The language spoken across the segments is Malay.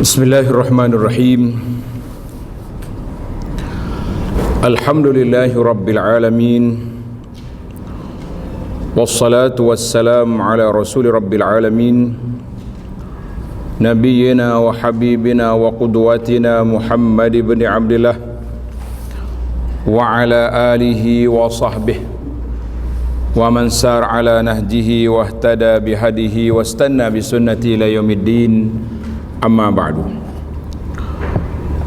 Bismillahirrahmanirrahim. Alhamdulillahi Rabbil Alamin. Wassalatu wassalamu ala Rasuli Rabbil Alamin, Nabiyyina wa Habibina wa Qudwatina Muhammad ibn Abdillah wa ala alihi wa sahbihi wa man sar ala nahjihi wa ihtada bihadihi wa istanna bisunnati ila yaumiddin. Amma ba'du.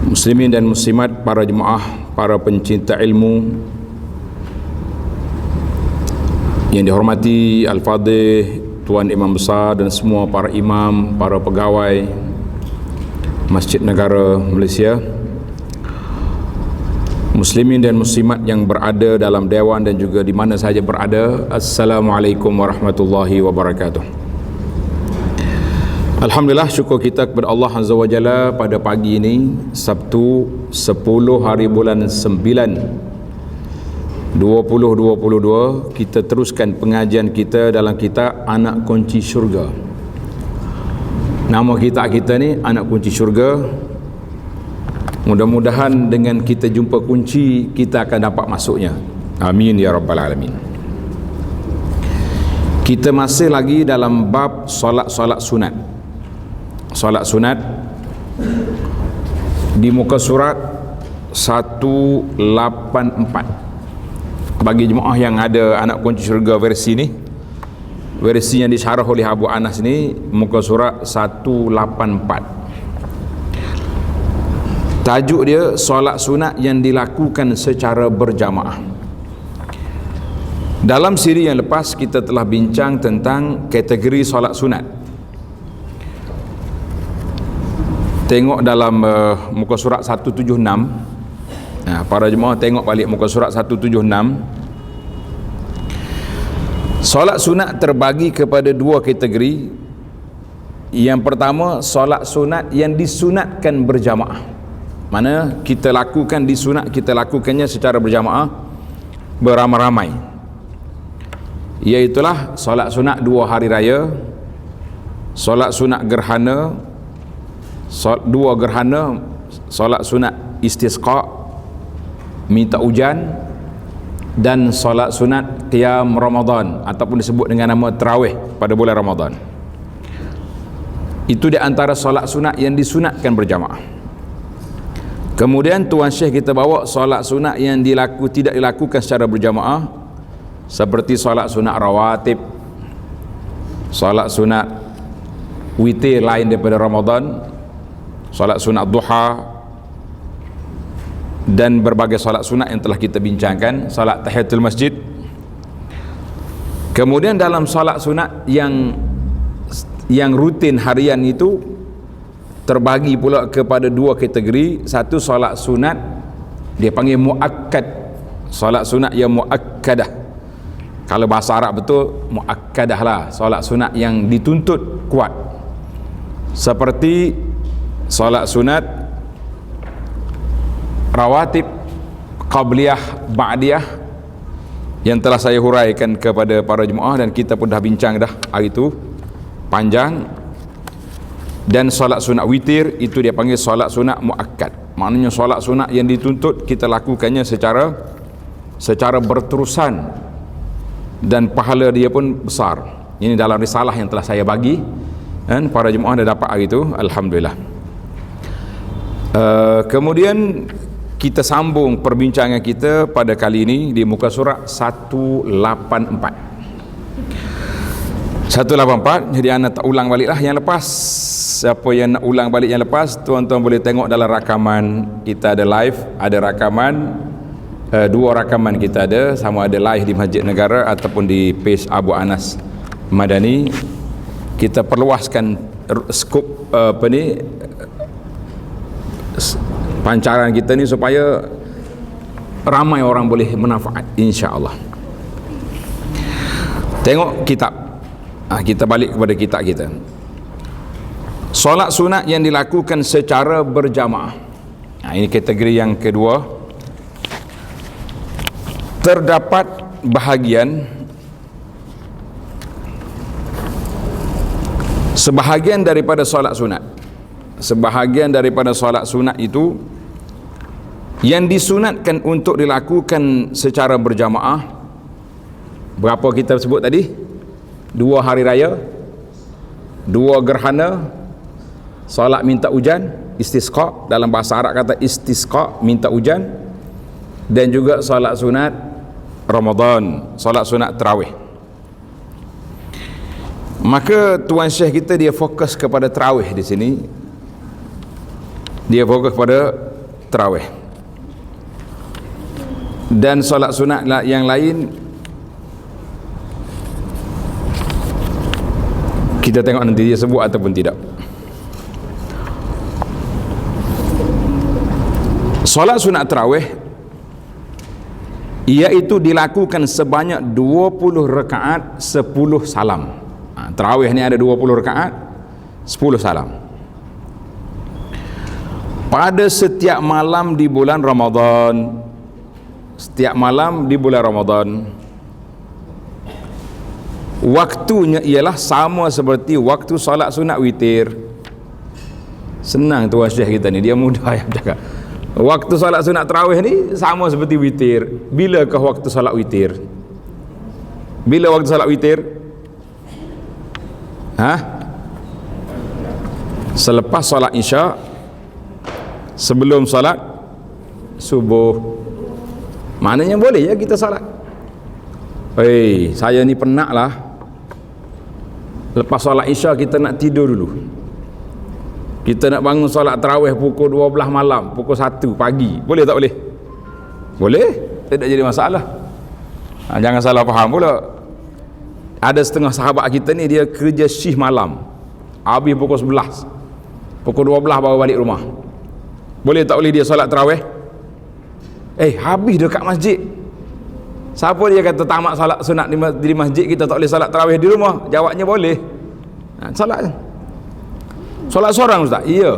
Muslimin dan muslimat, para jemaah, para pencinta ilmu yang dihormati Al-Fadhil Tuan Imam Besar dan semua para imam, para pegawai Masjid Negara Malaysia, muslimin dan muslimat yang berada dalam dewan dan juga di mana sahaja berada, Assalamualaikum warahmatullahi wabarakatuh. Alhamdulillah, syukur kita kepada Allah Azza wa Jalla pada pagi ini, Sabtu 10 hari bulan 9 2022, kita teruskan pengajian kita dalam kitab Anak Kunci Syurga. Nama kita ni Anak Kunci Syurga. Mudah-mudahan dengan kita jumpa kunci, kita akan dapat masuknya. Amin ya rabbal alamin. Kita masih lagi dalam bab solat sunat. Solat sunat di muka surat 184. Bagi jemaah yang ada Anak Kunci Syurga versi ni, versi yang disyarah oleh Abu Anas ni, muka surat 184. Tajuk dia solat sunat yang dilakukan secara berjamaah. Dalam siri yang lepas kita telah bincang tentang kategori solat sunat. Tengok dalam muka surat 176. Para jemaah tengok balik muka surat 176. Solat sunat terbagi kepada dua kategori. Yang pertama, solat sunat yang disunatkan berjamaah. Mana kita lakukan disunat, kita lakukannya secara berjamaah, beramai-ramai. Iaitulah solat sunat 2 hari raya, solat sunat gerhana, 2 gerhana, solat sunat istisqa, minta hujan, dan solat sunat qiyam Ramadan ataupun disebut dengan nama tarawih pada bulan Ramadan. Itu di antara solat sunat yang disunatkan berjamaah. Kemudian Tuan Syekh kita bawa solat sunat yang tidak dilakukan secara berjamaah, seperti solat sunat rawatib, solat sunat witir lain daripada Ramadan, solat sunat duha, dan berbagai solat sunat yang telah kita bincangkan, solat tahiyatul masjid. Kemudian dalam solat sunat yang rutin harian itu terbagi pula kepada 2 kategori. Satu, solat sunat dia panggil muakkad, solat sunat yang muakkadah. Kalau bahasa Arab betul, muakkadah lah, solat sunat yang dituntut kuat, seperti solat sunat rawatib, qabliyah, ba'diyah, yang telah saya huraikan kepada para jemaah dan kita pun dah bincang dah hari itu panjang. Dan solat sunat witir itu dia panggil solat sunat muakkad. Maknanya solat sunat yang dituntut kita lakukannya secara berterusan dan pahala dia pun besar. Ini dalam risalah yang telah saya bagi, dan para jemaah dah dapat hari itu, alhamdulillah. Kemudian kita sambung perbincangan kita pada kali ini di muka surat 184. 184, jadi anda tak ulang balik lah yang lepas. Siapa yang nak ulang balik yang lepas, tuan-tuan boleh tengok dalam rakaman kita ada live, ada rakaman, 2 rakaman kita ada, sama ada live di Masjid Negara ataupun di page Abu Anas Madani. Kita perluaskan skop pancaran kita ni supaya ramai orang boleh manfaat, insya-Allah. Tengok kitab. Kita balik kepada kitab kita. Solat sunat yang dilakukan secara berjamaah. Ini kategori yang kedua. Terdapat bahagian sebahagian daripada solat sunat sebahagian daripada solat sunat itu yang disunatkan untuk dilakukan secara berjamaah. Berapa kita sebut tadi? 2 hari raya, 2 gerhana, solat minta hujan, istisqa, dalam bahasa Arab kata istisqa, minta hujan, dan juga solat sunat Ramadan, solat sunat tarawih. Maka Tuan Syekh kita dia fokus kepada tarawih di sini. Dia fokus pada tarawih. Dan solat sunat yang lain kita tengok nanti dia sebut ataupun tidak. Solat sunat tarawih iaitu dilakukan sebanyak 20 rakaat 10 salam. Tarawih ni ada 20 rakaat 10 salam pada setiap malam di bulan Ramadan. Setiap malam di bulan Ramadan waktunya ialah sama seperti waktu solat sunat witir. Senang Tuan Syekh kita ni, dia mudah yang cakap. Waktu solat sunat tarawih ni sama seperti witir. Bilakah waktu solat witir? Bila waktu solat witir? Selepas solat isyak, sebelum solat subuh. Maknanya boleh ya kita solat. Saya ni penat lah, lepas solat isyak kita nak tidur dulu, kita nak bangun solat tarawih pukul 12 malam, pukul 1 pagi. Boleh tak boleh? Boleh, tidak jadi masalah. Jangan salah faham pula. Ada setengah sahabat kita ni dia kerja shift malam, habis pukul 11, pukul 12 baru balik rumah. Boleh tak boleh dia solat tarawih? Habis dekat masjid. Siapa dia kata tamat solat sunat di masjid kita tak boleh solat tarawih di rumah? Jawabnya boleh. Solat seorang ustaz? Ya.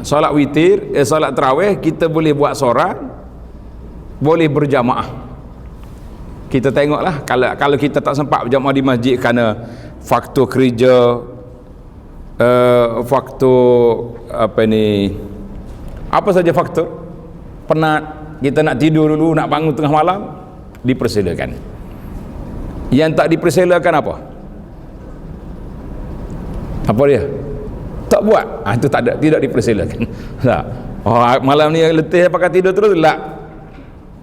Solat witir, solat tarawih kita boleh buat seorang, boleh berjamaah. Kita tengoklah, kalau kita tak sempat berjamaah di masjid kerana faktor kerja, faktor apa saja faktor, penat, kita nak tidur dulu, nak bangun tengah malam, dipersilakan. Yang tak dipersilakan apa? Apa dia? Tak buat. Itu tak ada, tidak dipersilakan. Malam ni letih pakai tidur terus,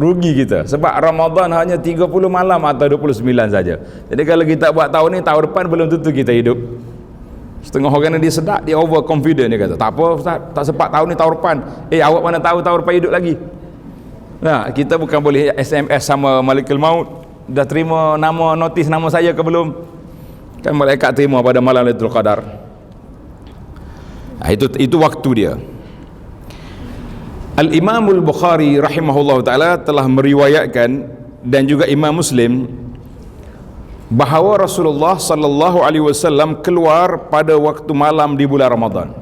rugi kita. Sebab Ramadan hanya 30 malam atau 29 saja. Jadi kalau kita buat tahun ni, tahun depan belum tentu kita hidup. Setengah orang dia sedap, dia over confident, dia kata tak apa ustaz, tak sempat tahun ni, tahun depan. Awak mana tahu tahun depan hidup lagi. Kita bukan boleh SMS sama Malikul Maut, dah terima nama, notis nama saya ke belum? Kan malaikat terima pada malam Lailatul Qadar. Itu waktu dia. Al-Imamul Bukhari rahimahullah ta'ala telah meriwayatkan, dan juga Imam Muslim, bahawa Rasulullah sallallahu alaihi wasallam keluar pada waktu malam di bulan Ramadan.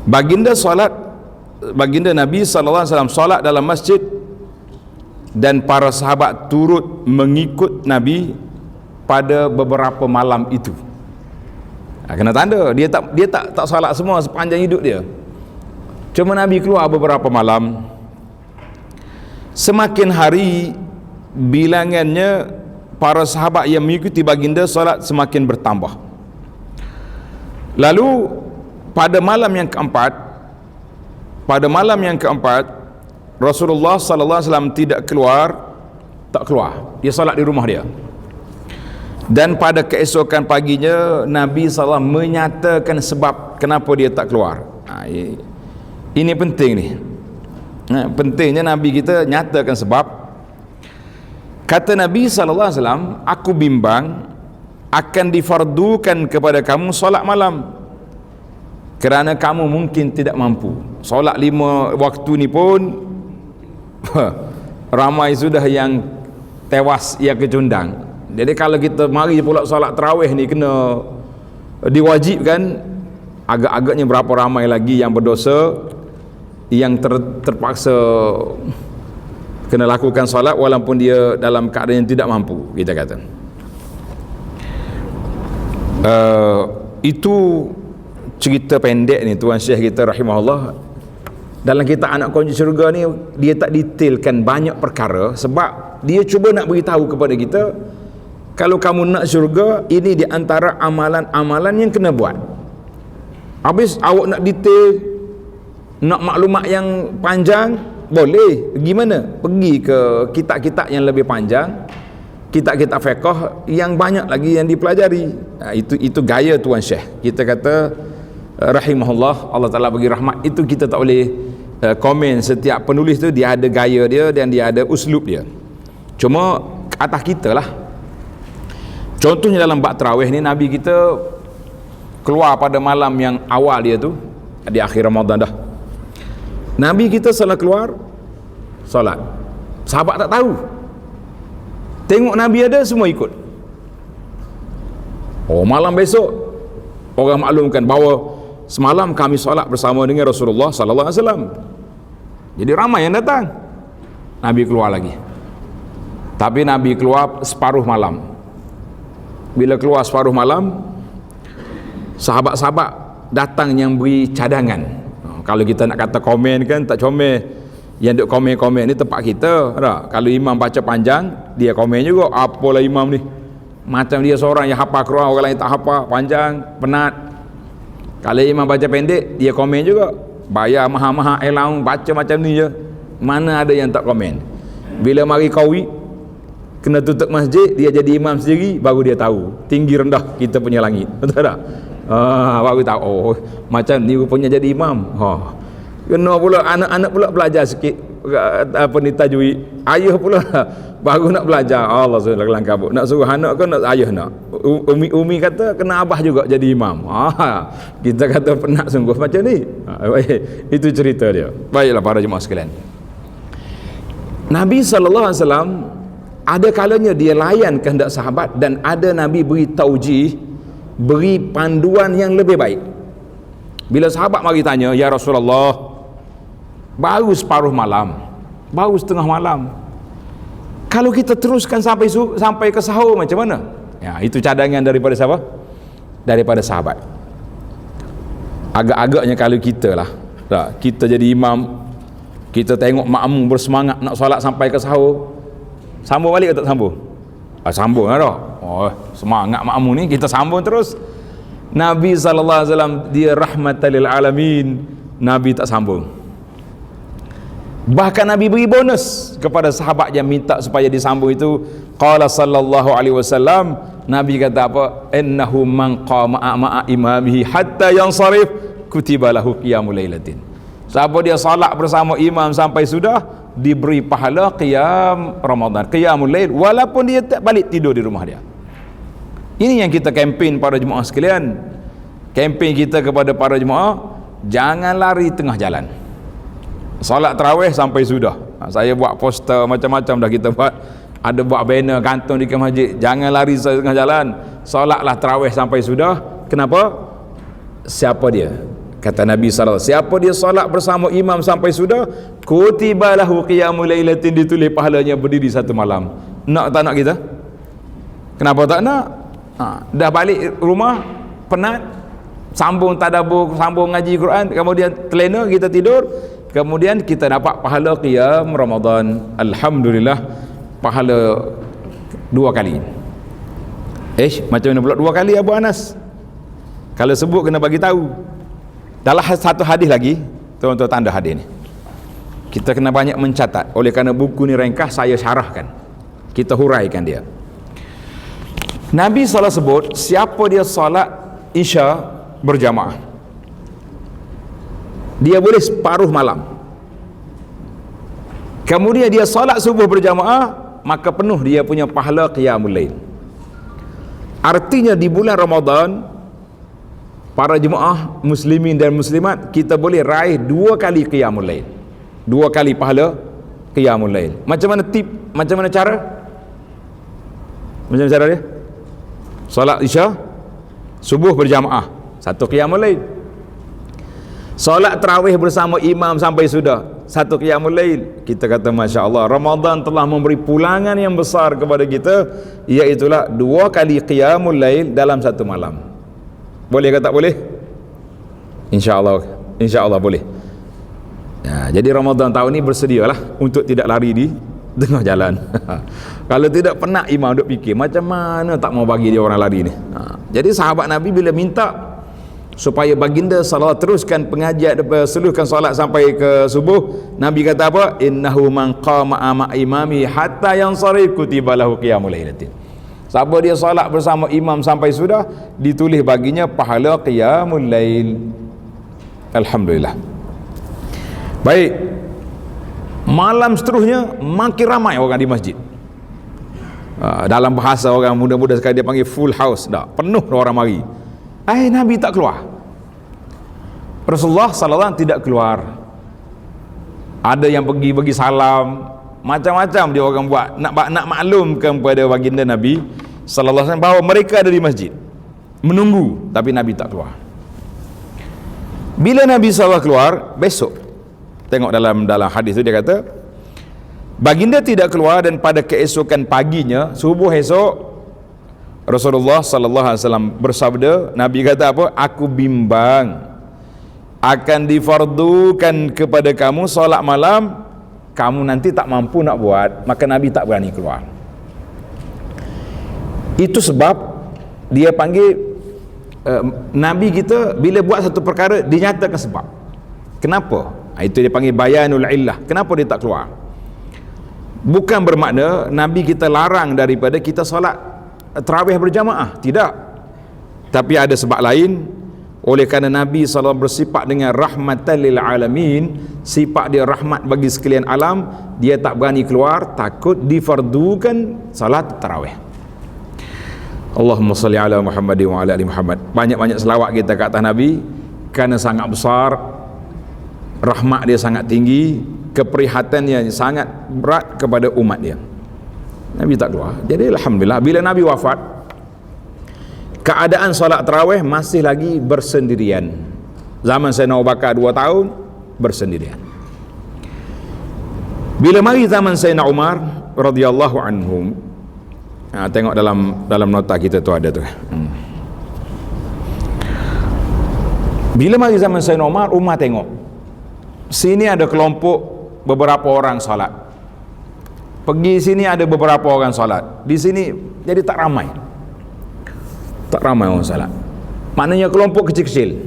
Baginda Nabi sallallahu alaihi wasallam solat dalam masjid, dan para sahabat turut mengikut Nabi pada beberapa malam itu. Kena tanda dia tak solat semua sepanjang hidup dia. Cuma Nabi keluar beberapa malam. Semakin hari bilangannya para sahabat yang mengikuti baginda solat semakin bertambah. Lalu pada malam yang keempat, Rasulullah sallallahu alaihi wasallam tak keluar. Dia solat di rumah dia. Dan pada keesokan paginya Nabi sallallahu alaihi wasallam menyatakan sebab kenapa dia tak keluar. Ini penting ni. Pentingnya Nabi kita nyatakan sebab. Kata Nabi sallallahu alaihi wasallam, aku bimbang akan difardukan kepada kamu solat malam kerana kamu mungkin tidak mampu. Solat 5 waktu ni pun ramai sudah yang tewas, yang kecundang. Jadi kalau kita mari pula solat tarawih ni kena diwajibkan, agak-agaknya berapa ramai lagi yang berdosa, yang terpaksa kena lakukan solat walaupun dia dalam keadaan yang tidak mampu, kita kata. Itu cerita pendek ni Tuan Syekh kita rahimahullah, dalam kitab Anak Kunci Syurga ni dia tak detailkan banyak perkara, sebab dia cuba nak beritahu kepada kita, kalau kamu nak syurga, ini di antara amalan-amalan yang kena buat. Habis awak nak detail, nak maklumat yang panjang, boleh. Gimana? Pergi ke kitab-kitab yang lebih panjang, kitab-kitab fiqh yang banyak lagi yang dipelajari. Itu gaya Tuan Syekh. Kita kata rahimahullah, Allah Ta'ala bagi rahmat. Itu kita tak boleh komen. Setiap penulis tu dia ada gaya dia dan dia ada uslub dia. Cuma atas kita lah. Contohnya dalam bab tarawih ni, Nabi kita keluar pada malam yang awal dia tu, di akhir Ramadan dah. Nabi kita salah keluar solat, sahabat tak tahu, tengok Nabi ada, semua ikut. Malam besok orang maklumkan bahawa semalam kami solat bersama dengan Rasulullah sallallahu alaihi wasallam. Jadi ramai yang datang. Nabi keluar lagi, tapi Nabi keluar separuh malam. Bila keluar separuh malam, sahabat-sahabat datang yang beri cadangan. Kalau kita nak kata komen kan, tak comel. Yang duk komen-komen ni tempat kita tak? Kalau imam baca panjang, dia komen juga, apalah imam ni, macam dia seorang yang hafal Quran, orang lain tak hafal, panjang, penat. Kalau imam baca pendek, dia komen juga, bayar mahal-mahal elang, baca macam ni je. Mana ada yang tak komen. Bila mari qawi, kena tutup masjid, dia jadi imam sendiri, baru dia tahu tinggi rendah kita punya langit. Betul tak? Baru tahu, macam ni rupanya jadi imam. Kena pula anak-anak pula belajar sikit apa ni tajwid. Ayah pula baru nak belajar. Allah SWT kabut. Nak suruh anak ke nak ayah nak? Umi kata kena abah juga jadi imam. Kita kata penat sungguh macam ni. Itu cerita dia. Baiklah para jemaah sekalian, Nabi SAW ada kalanya dia layan kehendak sahabat, dan ada Nabi beri taujih, beri panduan yang lebih baik. Bila sahabat mari tanya, ya Rasulullah, baru separuh malam, baru setengah malam, kalau kita teruskan sampai ke sahur macam mana? Ya, itu cadangan daripada siapa? Daripada sahabat. Agak-agaknya kalau kita lah, kita jadi imam, kita tengok makmum bersemangat nak solat sampai ke sahur, sambung balik atau tak sambung? Sambung lah tak? Semangat makmum ni, kita sambung terus. Nabi SAW dia rahmatan lil alamin, Nabi tak sambung. Bahkan Nabi beri bonus kepada sahabat yang minta supaya disambung itu. Qala sallallahu alaihi wasallam, Nabi kata apa? Innahu man qama ma'a imamihi hatta yansarif kutiba lahu qiyamul lailatin. Siapa dia salat bersama imam sampai sudah, diberi pahala qiyam Ramadan, qiyamul lail, walaupun dia tak balik tidur di rumah dia. Ini yang kita kempen para jemaah sekalian. Kempen kita kepada para jemaah, jangan lari tengah jalan. Solat tarawih sampai sudah. Saya buat poster macam-macam dah kita buat. Ada buat banner gantung di masjid, jangan lari tengah jalan, solatlah tarawih sampai sudah. Kenapa? Siapa dia? Kata Nabi SAW, siapa dia solat bersama imam sampai sudah, kutiba lahu qiyamul lailatin, ditulis pahalanya berdiri satu malam. Nak tak nak kita? Kenapa tak nak? Dah balik rumah penat, sambung tadabbur, sambung ngaji Quran, kemudian terlena, kita tidur, kemudian kita dapat pahala qiyam Ramadan. Alhamdulillah, pahala 2 kali. Macam mana pula 2 kali Abu Anas? Kalau sebut kena bagi tahu. Dalam satu hadis lagi, tuan-tuan tanda hadis ni, kita kena banyak mencatat. Oleh kerana buku ni ringkas, saya syarahkan, kita huraikan dia. Nabi SAW sebut, siapa dia solat Isya berjamaah, dia boleh separuh malam, kemudian dia solat subuh berjamaah, maka penuh dia punya pahala qiyamul lail. Artinya di bulan Ramadan, para jemaah muslimin dan muslimat, kita boleh raih 2 kali qiyamul lail, 2 kali pahala qiyamul lail. Macam mana tip, macam mana cara? Macam mana cara dia? Solat Isya subuh berjamaah, 1 qiyamul lail. Solat tarawih bersama imam sampai sudah, 1 qiyamul lail. Kita kata Masya Allah, Ramadan telah memberi pulangan yang besar kepada kita, iaitulah 2 kali qiyamul lail dalam 1 malam. Boleh ke tak boleh? insya Allah boleh. Jadi Ramadan tahun ni bersedialah untuk tidak lari di tengah jalan. Kalau tidak penat imam duk fikir macam mana tak mau bagi dia orang lari ni. Jadi sahabat Nabi bila minta supaya baginda salawat teruskan pengajian, seluruhkan solat sampai ke subuh, Nabi kata apa? Innahu man qama ama imami hatta yansarif kutiba lahu qiyamul lailatin. Siapa dia solat bersama imam sampai sudah, ditulis baginya pahala qiyamul lail. Alhamdulillah. Baik, malam seterusnya makin ramai orang di masjid. Dalam bahasa orang muda-muda sekali dia panggil full house, dah penuh orang mari. Nabi tak keluar. Rasulullah sallallahu alaihi wasallam tidak keluar. Ada yang pergi bagi salam, macam-macam dia orang buat nak maklumkan kepada baginda Nabi sallallahu alaihi wasallam bahawa mereka ada di masjid menunggu, tapi Nabi tak keluar. Bila Nabi sallallahu keluar, besok tengok dalam hadis itu dia kata baginda tidak keluar, dan pada keesokan paginya subuh esok Rasulullah sallallahu alaihi wasallam bersabda, Nabi kata apa? Aku bimbang akan difardukan kepada kamu solat malam, kamu nanti tak mampu nak buat, maka Nabi tak berani keluar. Itu sebab dia panggil Nabi kita bila buat satu perkara dinyatakan sebab. Kenapa? Itu dia panggil bayanul illah. Kenapa dia tak keluar? Bukan bermakna Nabi kita larang daripada kita solat tarawih berjamaah, tidak. Tapi ada sebab lain. Oleh kerana Nabi SAW bersifat dengan rahmatan lil alamin, sifat dia rahmat bagi sekalian alam, dia tak berani keluar, takut difardukan salat tarawih. Allahumma salli ala Muhammad wa ala ali Muhammad. Banyak-banyak selawat kita ke atas Nabi, kerana sangat besar, rahmat dia sangat tinggi, keprihatannya sangat berat kepada umat dia. Nabi tak keluar. Jadi alhamdulillah bila Nabi wafat, keadaan solat tarawih masih lagi bersendirian. Zaman Sayyidina Abu Bakar 2 tahun bersendirian. Bila mari zaman Sayyidina Umar radhiyallahu anhum, tengok dalam nota kita tu ada tu. Bila mari zaman Sayyidina Umar tengok sini ada kelompok beberapa orang salat, pergi sini ada beberapa orang salat, di sini jadi tak ramai orang salat, maknanya kelompok kecil-kecil.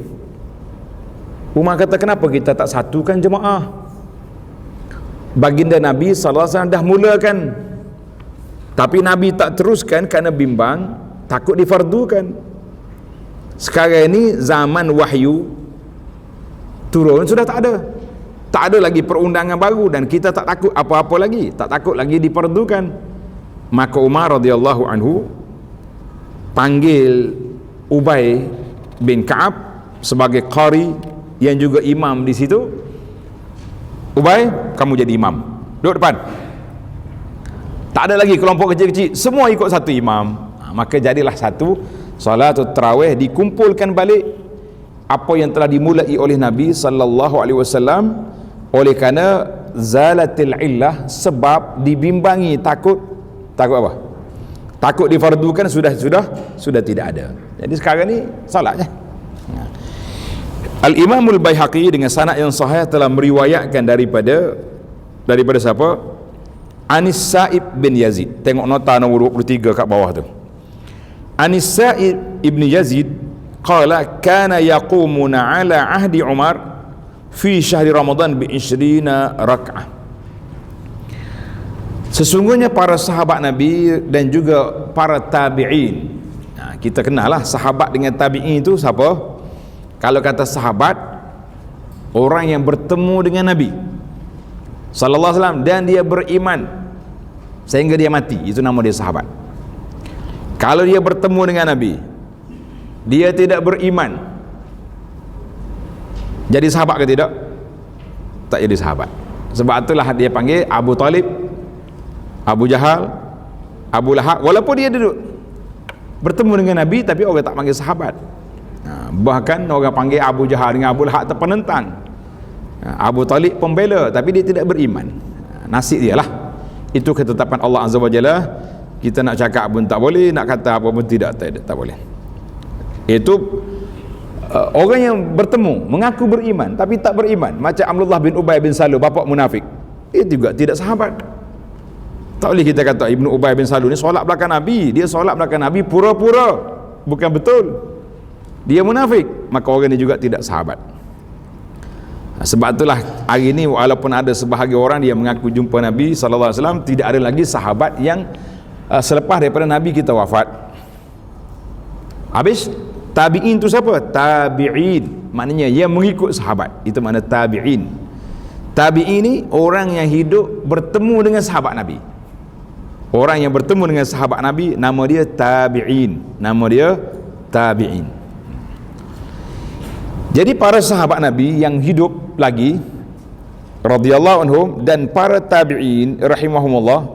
Umar kata, kenapa kita tak satukan jemaah? Baginda Nabi SAW dah mulakan, tapi Nabi tak teruskan kerana bimbang, takut difardukan. Sekarang ini zaman wahyu turun sudah tak ada lagi perundangan baru, dan kita tak takut apa-apa lagi, tak takut lagi diperdukan. Maka Umar radhiyallahu anhu panggil Ubay bin Ka'ab sebagai qari yang juga imam di situ. Ubay, kamu jadi imam, duduk depan. Tak ada lagi kelompok kecil-kecil, semua ikut satu imam. Maka jadilah satu salatul tarawih, dikumpulkan balik apa yang telah dimulai oleh Nabi sallallahu alaihi wasallam. Oleh kerana zalatil illah, sebab dibimbangi, takut apa? Takut difardukan, sudah tidak ada. Jadi sekarang ni salatnya. Al-Imamul Baihaqi dengan sanad yang sahih telah meriwayatkan daripada siapa? Anis Sa'ib bin Yazid. Tengok nota nombor 23 kat bawah tu. Anis Sa'ib ibn Yazid qala kana yaqumuna ala ahdi Umar fi syahri Ramadan bi 20 rak'ah. Sesungguhnya para sahabat Nabi dan juga para tabi'in, kita kenal lah sahabat dengan tabi'in itu siapa? Kalau kata sahabat, orang yang bertemu dengan Nabi sallallahu alaihi wasallam dan dia beriman sehingga dia mati, itu nama dia sahabat. Kalau dia bertemu dengan Nabi, dia tidak beriman, jadi sahabat ke tidak? Tak jadi sahabat. Sebab itulah dia panggil Abu Talib, Abu Jahal, Abu Lahab. Walaupun dia duduk bertemu dengan Nabi, tapi orang tak panggil sahabat. Bahkan orang panggil Abu Jahal dengan Abu Lahab penentang, Abu Talib pembela, tapi dia tidak beriman. Nasib dia lah. Itu ketetapan Allah Azza wa Jalla. Kita nak cakap pun tak boleh, nak kata apa pun tak boleh. Itu orang yang bertemu mengaku beriman tapi tak beriman, macam Abdullah bin Ubay bin Salul, bapa munafik, itu juga tidak sahabat. Tak boleh kita kata Ibnu Ubay bin Salul ni solat belakang Nabi, dia solat belakang Nabi pura-pura, bukan betul, dia munafik, maka orang ni juga tidak sahabat. Sebab itulah hari ni walaupun ada sebahagian orang dia mengaku jumpa Nabi SAW, tidak ada lagi sahabat yang selepas daripada Nabi kita wafat. Habis tabi'in tu siapa? Tabi'in, maknanya yang mengikut sahabat, itu makna tabi'in. Tabi'in ni orang yang hidup bertemu dengan sahabat Nabi. Orang yang bertemu dengan sahabat Nabi, nama dia tabi'in, nama dia tabi'in. Jadi para sahabat Nabi yang hidup lagi radhiyallahu anhum dan para tabi'in rahimahumullah,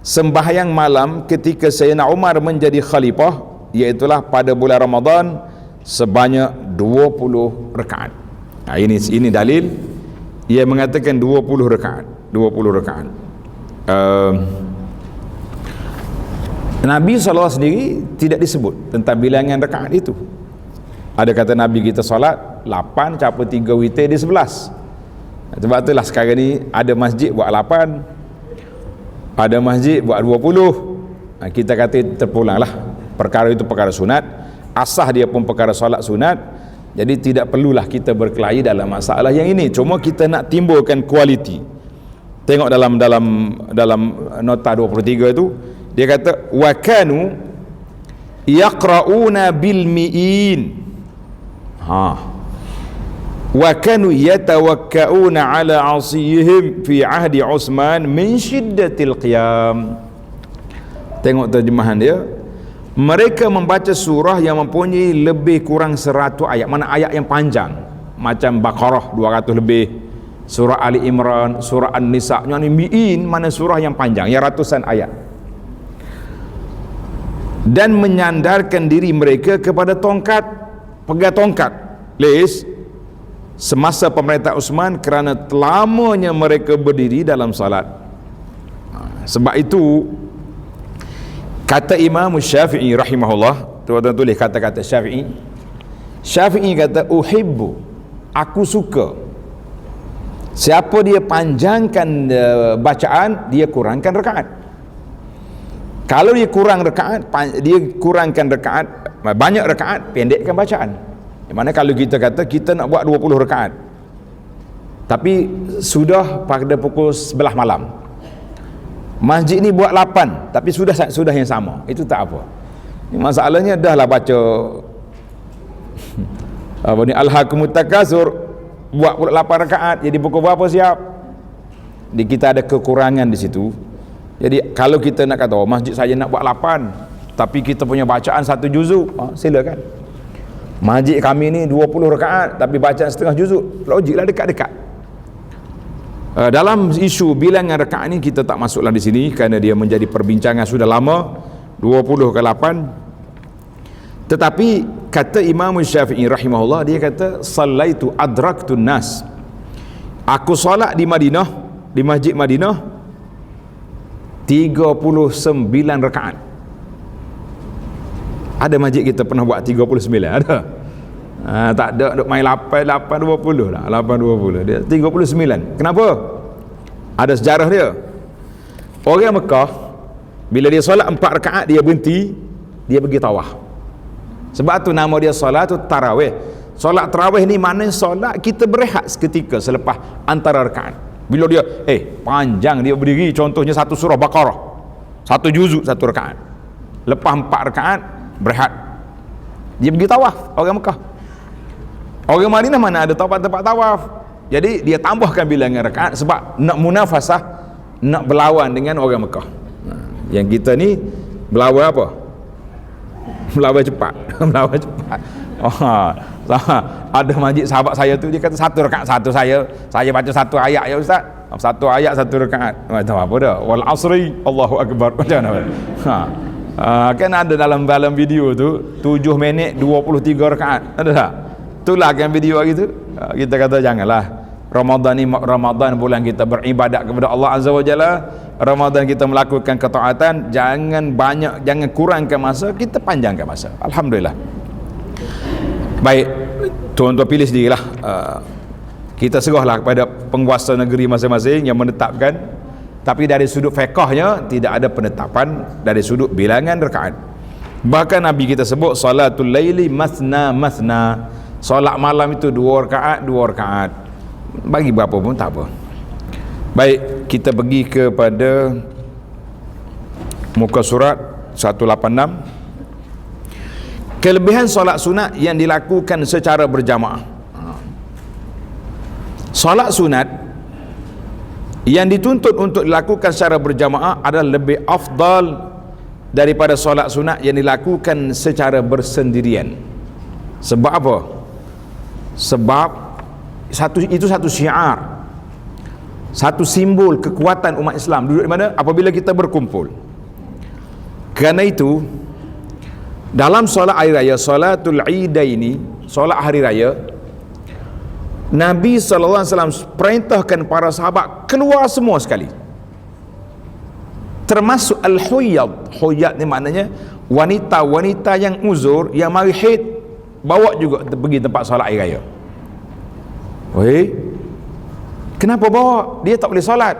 sembahyang malam ketika Sayyidina Umar menjadi khalifah, iaitulah pada bulan Ramadan, sebanyak 20 rakaat. Nah, ini dalil ia mengatakan 20 rakaat. Nabi SAW sendiri tidak disebut tentang bilangan rakaat itu. Ada kata Nabi kita solat 8 campur 3 witir di 11. Sebab itulah sekarang ni ada masjid buat 8, ada masjid buat 20. Kita kata terpulang lah, perkara itu perkara sunat, asah dia pun perkara solat sunat. Jadi tidak perlulah kita berkelahi dalam masalah yang ini. Cuma kita nak timbulkan kualiti. Tengok dalam nota 23 itu, dia kata wa kanu yaqra'una bil mi'in. Wa kanu yatawakkauna ala asiyihim fi ahdi Utsman min shiddatil qiyam. Tengok terjemahan dia. Mereka membaca surah yang mempunyai lebih kurang 100 ayat, mana ayat yang panjang, macam Baqarah 200 lebih, surah Ali Imran, surah An-Nisa, yang mi'in, mana surah yang panjang, yang ratusan ayat. Dan menyandarkan diri mereka kepada tongkat, pegang tongkat, les, semasa pemerintah Utsman, kerana lamanya mereka berdiri dalam salat. Sebab itu kata Imam Syafi'i rahimahullah, tuan-tuan tulis kata-kata Syafi'i. Syafi'i kata uhibbu, aku suka, siapa dia panjangkan bacaan, dia kurangkan rakaat. Kalau dia kurang rakaat, dia kurangkan rakaat, banyak rakaat, pendekkan bacaan. Di mana kalau kita kata kita nak buat 20 rakaat, tapi sudah pada pukul 11 malam, masjid ni buat 8 tapi sudah yang sama, itu tak apa. Masalahnya dah lah baca apa ni, Alhaakumut Takasur, buat 8 rakaat, jadi pukul berapa siap? Jadi kita ada kekurangan di situ. Jadi kalau kita nak kata masjid saya nak buat 8 tapi kita punya bacaan 1 juzuk, silakan. Masjid kami ni 20 rakaat tapi bacaan setengah juzuk, logiklah dekat-dekat. Dalam isu bilangan rakaat ni kita tak masuklah di sini kerana dia menjadi perbincangan sudah lama, 20 ke 8. Tetapi kata Imam Syafi'i rahimahullah, dia kata sallaitu adraktun nas, aku solat di Madinah, di Masjid Madinah 39 rakaat. Ada masjid kita pernah buat 39, ada. Tak ada duk main 8 20 lah, 8 20, dia 39. Kenapa? Ada sejarah dia. Orang Mekah bila dia solat 4 rakaat dia berhenti, dia pergi tawaf. Sebab tu nama dia solat tu tarawih. Solat tarawih ni maknanya solat kita berehat seketika selepas antara rakaat. Bila dia panjang dia berdiri, contohnya satu surah Baqarah, 1 juzuk 1 rakaat, lepas 4 rakaat berehat, dia pergi tawaf. Orang Mekah, orang Madinah mana ada tempat tawaf, jadi dia tambahkan bilangan rakaat sebab nak munafasah, nak berlawan dengan orang Mekah. Yang kita ni berlawan apa? Berlawan cepat. Berlawan cepat. Ada masjid sahabat saya tu, dia kata 1 rakaat 1, saya baca 1 ayat ya ustaz, 1 ayat 1 rakaat, macam apa dah, wal asri Allahu akbar, macam mana? Kan ada dalam video tu 7 minit 23 rakaat, ada tak? Itulah kan video hari tu. Kita kata janganlah, Ramadan ni Ramadan bulan kita beribadat kepada Allah Azza wa Jalla, Ramadan kita melakukan ketaatan, jangan kurangkan masa, kita panjangkan masa. Alhamdulillah. Baik, tuan-tuan pilih sendirilah. Kita serahlah kepada penguasa negeri masing-masing yang menetapkan. Tapi dari sudut fiqahnya tidak ada penetapan dari sudut bilangan rakaat. Bahkan Nabi kita sebut salatul laili masna masna. Solat malam itu 2 rakaat, 2 rakaat. Bagi berapa pun tak apa. Baik, kita pergi kepada muka surat 186. Kelebihan solat sunat yang dilakukan secara berjamaah. Solat sunat yang dituntut untuk dilakukan secara berjamaah adalah lebih afdal daripada solat sunat yang dilakukan secara bersendirian. Sebab apa? Sebab itu satu syiar, satu simbol kekuatan umat Islam duduk di mana? Apabila kita berkumpul. Kerana itu dalam solat hari raya, solatul idaini, solat hari raya, Nabi SAW perintahkan para sahabat keluar semua sekali, termasuk al-huyad. Huyad ni maknanya wanita-wanita yang uzur, yang mari haid, bawa juga pergi tempat solat hari raya. Weh, kenapa bawa? Dia tak boleh solat.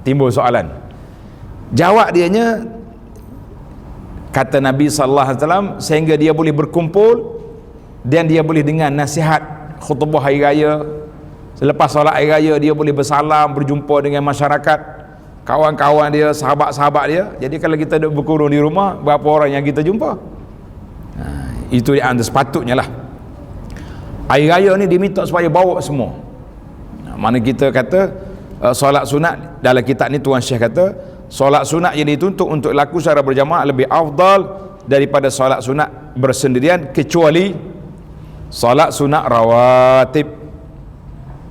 Timbul soalan. Jawab dianya, kata Nabi SAW, sehingga dia boleh berkumpul dan dia boleh dengar nasihat khutbah hari raya. Selepas solat hari raya, dia boleh bersalam, berjumpa dengan masyarakat, kawan-kawan dia, sahabat-sahabat dia. Jadi kalau kita duduk berkurung di rumah, berapa orang yang kita jumpa? Itu yang sepatutnya lah. Hari raya ni diminta supaya bawa semua. Mana kita kata solat sunat, dalam kitab ni Tuan Syekh kata solat sunat yang dituntut untuk laku secara berjamaah lebih afdal daripada solat sunat bersendirian, kecuali solat sunat rawatib.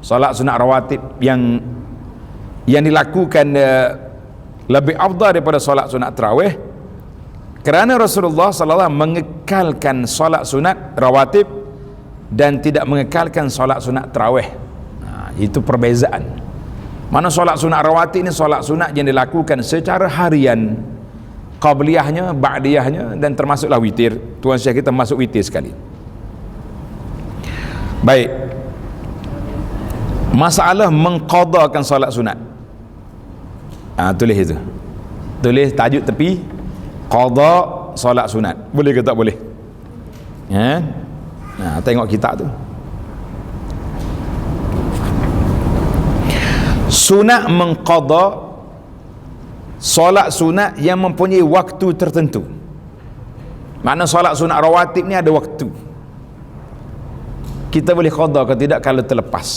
Solat sunat rawatib yang dilakukan lebih afdal daripada solat sunat tarawih, kerana Rasulullah SAW mengekalkan solat sunat rawatib dan tidak mengekalkan solat sunat tarawih. Itu perbezaan. Mana solat sunat rawatib ni solat sunat yang dilakukan secara harian, qabliyahnya, ba'diyahnya, dan termasuklah witir. Tuan Syekh kita masuk witir sekali. Baik, masalah mengqadakan solat sunat. Tulis itu, tulis tajuk tepi, qada solat sunat. Boleh ke tak boleh? Tengok kitab tu. Sunat mengqada solat sunat yang mempunyai waktu tertentu. Makna solat sunat rawatib ni ada waktu. Kita boleh qada ke tidak kalau terlepas.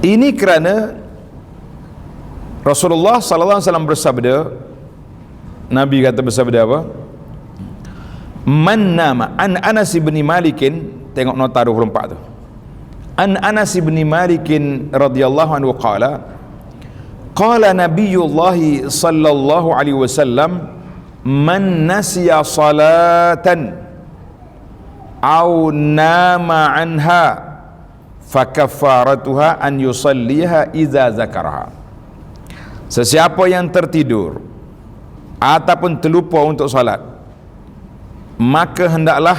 Ini kerana Rasulullah SAW bersabda, Nabi kata bersabda apa? Man nama an Anas bin Malikin, tengok nota 24 tu. An Anas bin Malikin radhiyallahu anhu qala Nabiyullah sallallahu alaihi wasallam, man nasiya salatan aw nama anha fakaffaratuha an yusalliha idza zakaraha. Sesiapa yang tertidur ataupun terlupa untuk solat, maka hendaklah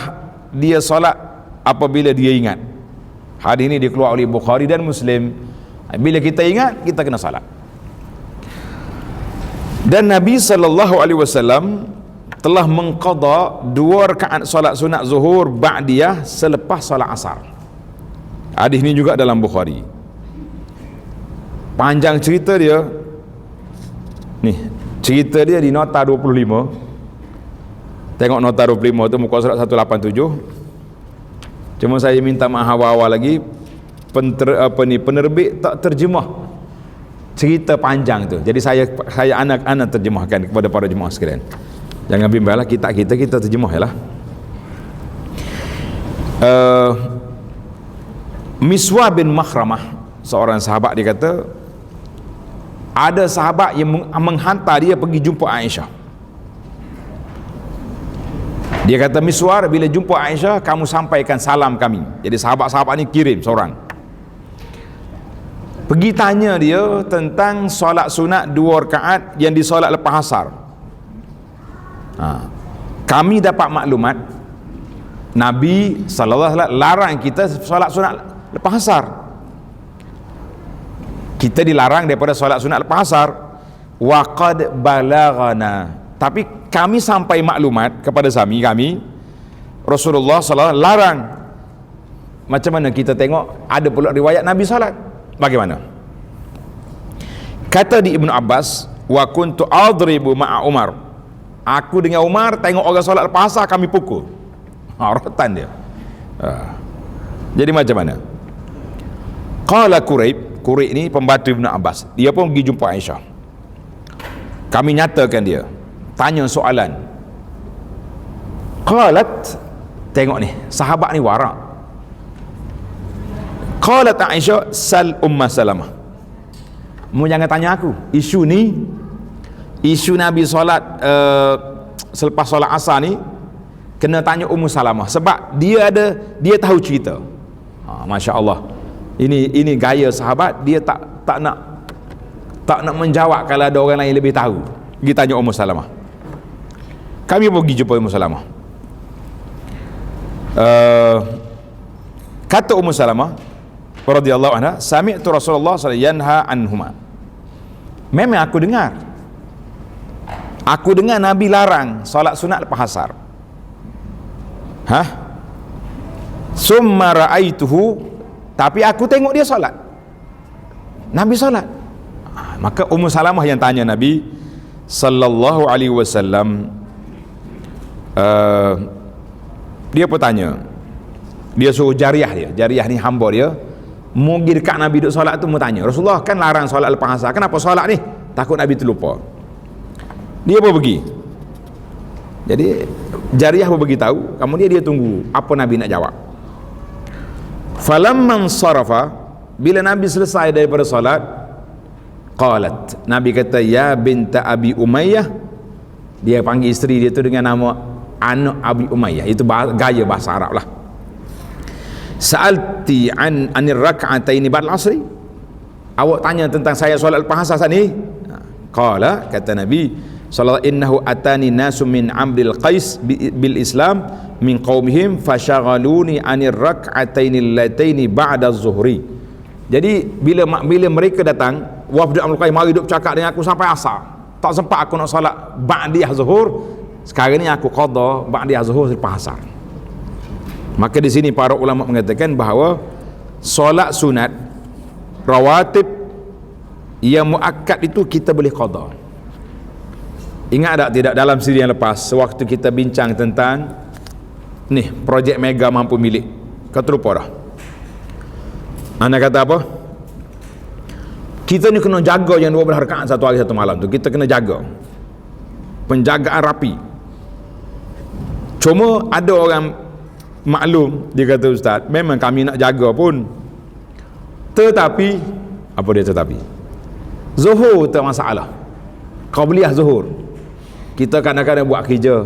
dia solat apabila dia ingat. Hadis ini dikeluarkan oleh Bukhari dan Muslim. Bila kita ingat, kita kena salat. Dan Nabi SAW telah mengqada 2 rakaat solat sunat zuhur ba'diyah selepas solat asar. Hadis ini juga dalam Bukhari. Panjang cerita dia. Nih, cerita dia di nota 25. Tengok nota 25 tu, muka surat 187. Cuma saya minta maaf awal lagi, penerbit tak terjemah cerita panjang tu. Jadi saya anak-anak terjemahkan kepada para jemaah sekalian. Jangan bimbanglah, kita terjemah yalah. Miswar bin Makhramah, seorang sahabat, dia kata ada sahabat yang menghantar dia pergi jumpa Aisyah. Dia kata, Miswar, bila jumpa Aisyah, kamu sampaikan salam kami. Jadi sahabat-sahabat ni kirim seorang. Pergi tanya dia tentang solat sunat 2 rakaat yang disolat lepas asar. Kami dapat maklumat Nabi sallallahu alaihi wasallam larang kita solat sunat lepas asar. Kita dilarang daripada solat sunat lepas asar. Wa qad balaghana, tapi kami sampai maklumat kepada kami Rasulullah sallallahu alaihi wasallam larang. Macam mana kita tengok ada pula riwayat Nabi solat. Bagaimana? Kata di Ibnu Abbas, wa kuntu adribu ma'a Umar. Aku dengan Umar tengok orang solat lepas asar kami pukul. Rotan dia. Jadi macam mana? Qala Quraib ni pembantu Ibnu Abbas. Dia pun pergi jumpa Aisyah. Kami nyatakan dia. Tanya soalan. Qalat, tengok ni, sahabat ni warak. Qalat Aisyah, sal Ummah Salamah. Mu jangan tanya aku. Isu Nabi solat selepas solat asar ni kena tanya Ummu Salamah, sebab dia tahu cerita. Masya Allah. Ini gaya sahabat, dia tak nak menjawab kalau ada orang lain lebih tahu. Pergi tanya Ummu Salamah. Kami pergi jumpa Ummu Salamah. Kata Ummu Salamah radhiyallahu anha, sami'tu Rasulullah sallallahu alaihi wasallam yanha anhuma. Memang aku dengar Nabi larang solat sunat lepas asar. Summa ra'aituhu, tapi aku tengok dia solat. Nabi solat. Maka Ummu Salamah yang tanya Nabi sallallahu alaihi wasallam, dia pun tanya. Dia suruh Jariyah ni hamba dia, pergi dekat Nabi duduk solat tu, mau tanya, Rasulullah kan larang solat lepas asar, kenapa solat ni? Takut Nabi terlupa. Dia pun pergi. Jadi Jariyah pun beritahu, kemudian dia tunggu apa Nabi nak jawab. Falamman sarafa, bila Nabi selesai daripada solat, qalat, Nabi kata, ya binta Abi Umayyah. Dia panggil isteri dia tu dengan nama anak Abi Umayyah. Itu gaya bahasa Arab lah. Sa'alti anir rak'ataini ba'dal asri, awak tanya tentang saya solat lepas asar ni? Qala, kata Nabi sallallahu innahu atani nasu min amril qais bil islam min qaumihim fashaghaluni anir rak'ataini allataini ba'da az-zuhri. Jadi bila mereka datang, wafd Amrul Qais mari duk bercakap dengan aku sampai asar, tak sempat aku nak solat ba'diyah zuhur. Sekarang ni aku qada ba'diyah zuhur lepas asar. Maka di sini para ulama mengatakan bahawa solat sunat rawatib yang muakkad itu kita boleh qada. Ingat tak tidak dalam siri yang lepas, sewaktu kita bincang tentang ni projek mega mampu milik, kau terlupa dah? Anda kata apa? Kita ni kena jaga yang 12 rakaat satu hari satu malam tu. Kita kena jaga, penjagaan rapi. Cuma ada orang maklum, dia kata, ustaz, memang kami nak jaga pun, tetapi apa dia tetapi? Zuhur tak masalah. Qabliyah zuhur kita kadang-kadang buat kerja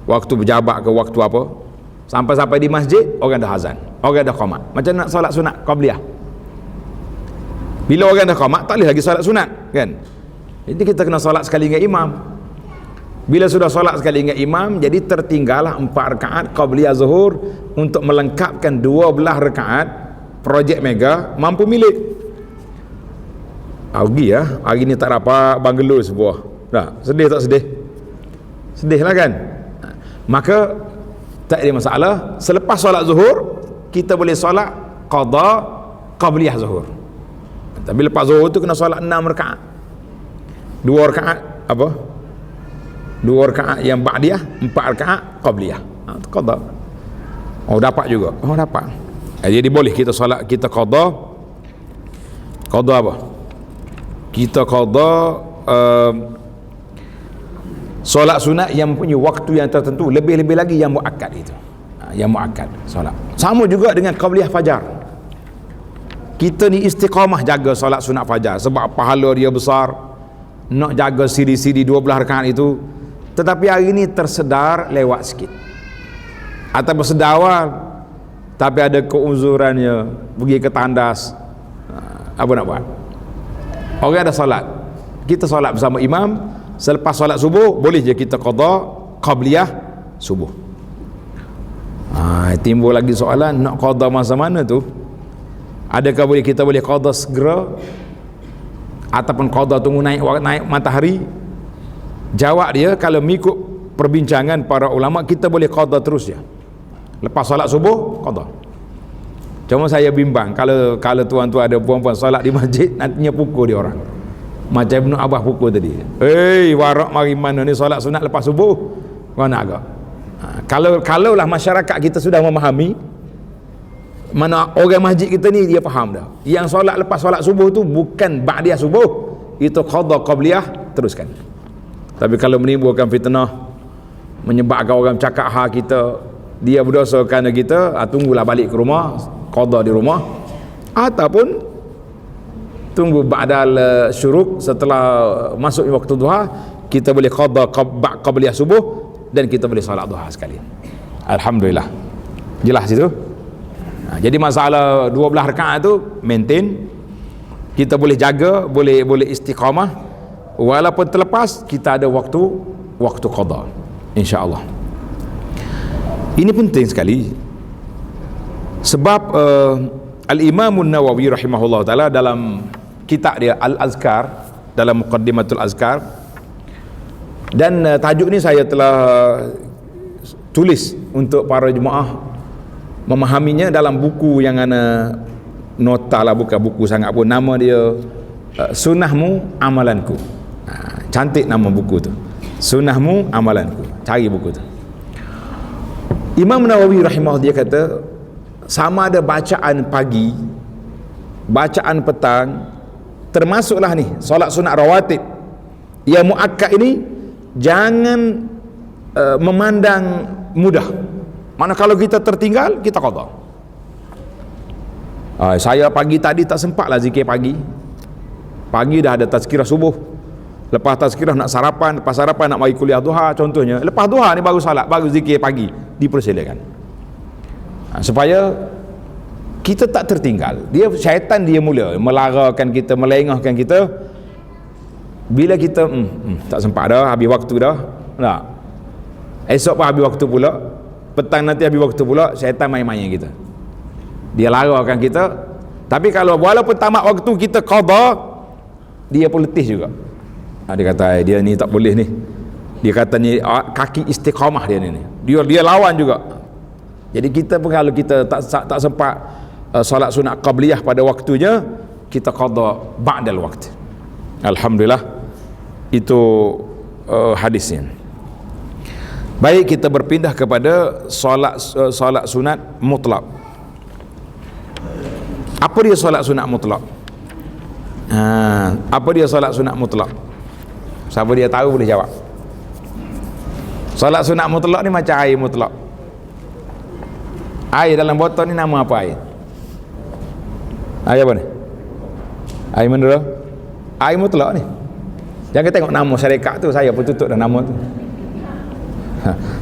waktu berjabat ke waktu apa, sampai di masjid orang dah azan, orang dah qamat. Macam nak solat sunat qabliyah, bila orang dah qamat tak boleh lagi solat sunat kan. Jadi kita kena solat sekali dengan imam. Bila sudah solat sekali dengan imam, jadi tertinggallah 4 rakaat qabliyah zuhur untuk melengkapkan 12 rakaat projek mega mampu milik. Rugi ya, hari ni tak dapat banglo sebuah. Dah, sedih tak sedih? Sedih lah kan. Maka tak ada masalah, selepas solat zuhur kita boleh solat qada qabliyah zuhur. Tapi lepas zuhur tu kena solat 6 rakaat. 2 rakaat apa? 2 rakaat yang ba'diyah, 4 rakaat qabliyah. Qada. Oh dapat juga. Oh dapat. Jadi boleh kita solat, kita qada apa? Kita qada solat sunat yang punya waktu yang tertentu, lebih-lebih lagi yang muakkad itu. Yang muakkad solat. Sama juga dengan qabliyah fajar. Kita ni istiqamah jaga solat sunat fajar sebab pahala dia besar. Nak jaga siri-siri 12 rakaat itu, tetapi hari ini tersedar lewat sikit atau bersedar awal tapi ada keuzurannya, pergi ke tandas, apa nak buat? Orang ada solat, kita solat bersama imam, selepas solat subuh boleh je kita qada qabliyah subuh. Timbul lagi soalan, nak qada masa mana tu? Adakah kita boleh qada segera ataupun qada tunggu naik matahari? Jawab dia, kalau mengikut perbincangan para ulama, kita boleh qada terus ya. Lepas solat subuh qada. Cuma saya bimbang kalau tuan-tuan ada puan-puan solat di masjid, nantinya pukul dia orang. Macam Ibn Abbas pukul tadi. Warak mari mana ni solat sunat lepas subuh? Kau nak agak? Kalaulah masyarakat kita sudah memahami, mana orang masjid kita ni dia faham dah, yang solat lepas solat subuh tu bukan ba'diyah subuh, itu qada qabliyah, teruskan. Tapi kalau menimbulkan fitnah, menyebabkan orang cakap kita, dia berdosa kerana kita, tunggulah balik ke rumah, qada di rumah, ataupun tunggu ba'dal syuruk, setelah masuk waktu duha kita boleh qada qabliyah subuh, dan kita boleh solat duha sekali. Alhamdulillah, jelas itu. Jadi masalah 12 rakaat tu maintain, kita boleh jaga, boleh istiqamah, walaupun terlepas kita ada waktu qada, insya-Allah. Ini penting sekali, sebab Al-Imam An-Nawawi rahimahullah taala dalam kitab dia Al-Azkar, dalam Muqaddimatul Azkar, dan tajuk ni saya telah tulis untuk para jemaah memahaminya dalam buku yang ana nota lah, bukan buku sangat pun, nama dia Sunnahmu Amalanku. Cantik nama buku tu, Sunnahmu Amalanku. Cari buku tu. Imam Nawawi rahimahullah dia kata, sama ada bacaan pagi, bacaan petang, termasuklah ni solat sunat rawatib yang muakkad ini, jangan memandang mudah. Mana kalau kita tertinggal, kita qada. Saya pagi tadi tak sempat lah zikir pagi. Pagi dah ada tazkirah subuh, lepas tazkirah nak sarapan, lepas sarapan nak mari kuliah duha contohnya, lepas duha ni baru salat, baru zikir pagi, dipersilakan. Supaya kita tak tertinggal. Syaitan dia mula melarakan kita, melengahkan kita. Bila kita tak sempat dah, habis waktu dah, tak, esok pun habis waktu pula, petang nanti habis waktu pula, syaitan main-main kita, dia larangkan kita. Tapi kalau walaupun tamat waktu kita qada, dia pun letih juga. Dia kata dia ni tak boleh ni, dia kata ni kaki istiqamah dia ni, dia lawan juga. Jadi kita pun kalau kita tak sempat solat sunat qabliyah pada waktunya, kita qada ba'dal waqt. Alhamdulillah, itu hadisnya. Baik, kita berpindah kepada solat sunat mutlak. Apa dia solat sunat mutlak? Apa dia solat sunat mutlak? Siapa dia tahu boleh jawab. Solat sunat mutlak ni macam air mutlak. Air dalam botol ni nama apa air? Air apa ni? Air mineral? Air mutlak ni. Jangan tengok nama syarikat tu, saya pun tutup dah nama tu.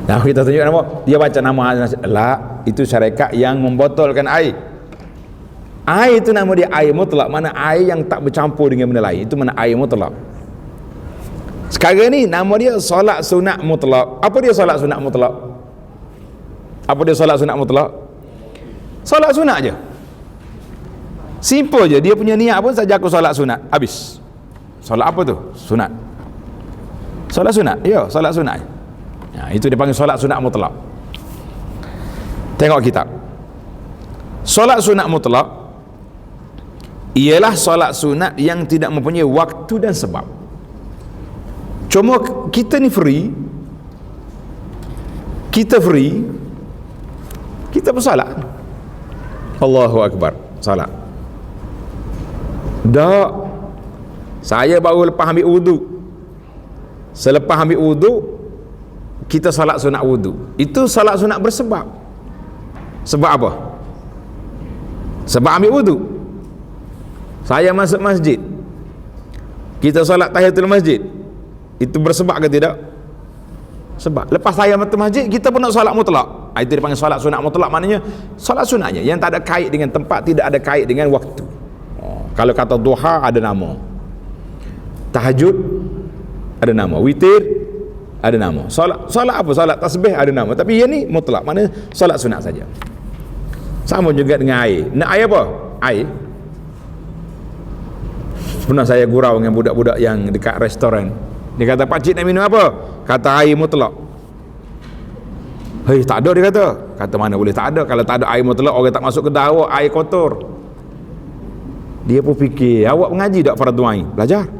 Nah, kita tunjuk nama, dia baca nama lah, itu syarikat yang membotolkan air. Air itu nama dia air mutlak, mana air yang tak bercampur dengan benda lain, itu mana air mutlak. Sekarang ni nama dia solat sunat mutlak. Apa dia solat sunat mutlak? Apa dia solat sunat mutlak? Solat sunat je, simple je. Dia punya niat pun saja aku solat sunat, habis. Solat apa tu? Sunat. Solat sunat? Ya, solat sunat. Itu dia panggil solat sunat mutlak. Tengok kitab. Solat sunat mutlak ialah solat sunat yang tidak mempunyai waktu dan sebab. Cuma kita ni free, kita bersolat. Allahu Akbar, salat. Dah, saya baru lepas ambil wudu. Selepas ambil wudu, kita salat sunat wudu. Itu salat sunat bersebab. Sebab apa? Sebab ambil wudu. Saya masuk masjid, kita salat tahiyatul masjid, itu bersebab ke tidak? Sebab. Lepas saya masuk masjid, kita pun nak salat mutlak. Itu dipanggil salat sunat mutlak. Maknanya salat sunatnya yang tak ada kait dengan tempat, tidak ada kait dengan waktu. Kalau kata duha ada nama, tahajud ada nama, witir ada nama. Solat apa? Solat tasbih ada nama. Tapi yang ni mutlak, mana solat sunat saja. Sama juga dengan air. Nak air apa? Air. Pernah saya gurau dengan budak-budak yang dekat restoran. Dia kata, "Pak cik nak minum apa?" Kata, "Air mutlak." Hei, tak ada, dia kata. Kata, mana boleh tak ada? Kalau tak ada air mutlak, orang tak masuk kedai awak, air kotor. Dia pun fikir, awak mengaji tak fardu ain? Belajar.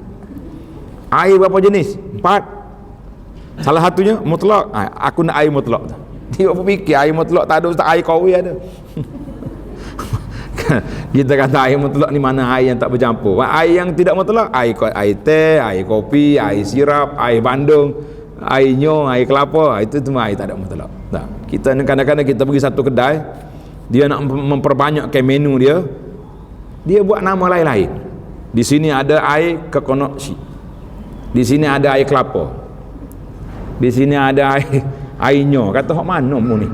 Air berapa jenis? 4. Salah satunya mutlak. Aku nak air mutlak. Dia pun fikir, air mutlak tak ada, ustaz, air kawi ada. Kita kata air mutlak ni mana air yang tak bercampur. Air yang tidak mutlak, air teh, air kopi, air sirap, air bandung, air nyong, air kelapa, itu semua air tak ada mutlak. Nah, kita kadang-kadang kita pergi satu kedai, dia nak memperbanyakkan menu dia buat nama lain-lain. Di sini ada air coconut shea, di sini ada air kelapa, di sini ada air nyo. Kata hok mana mu ni?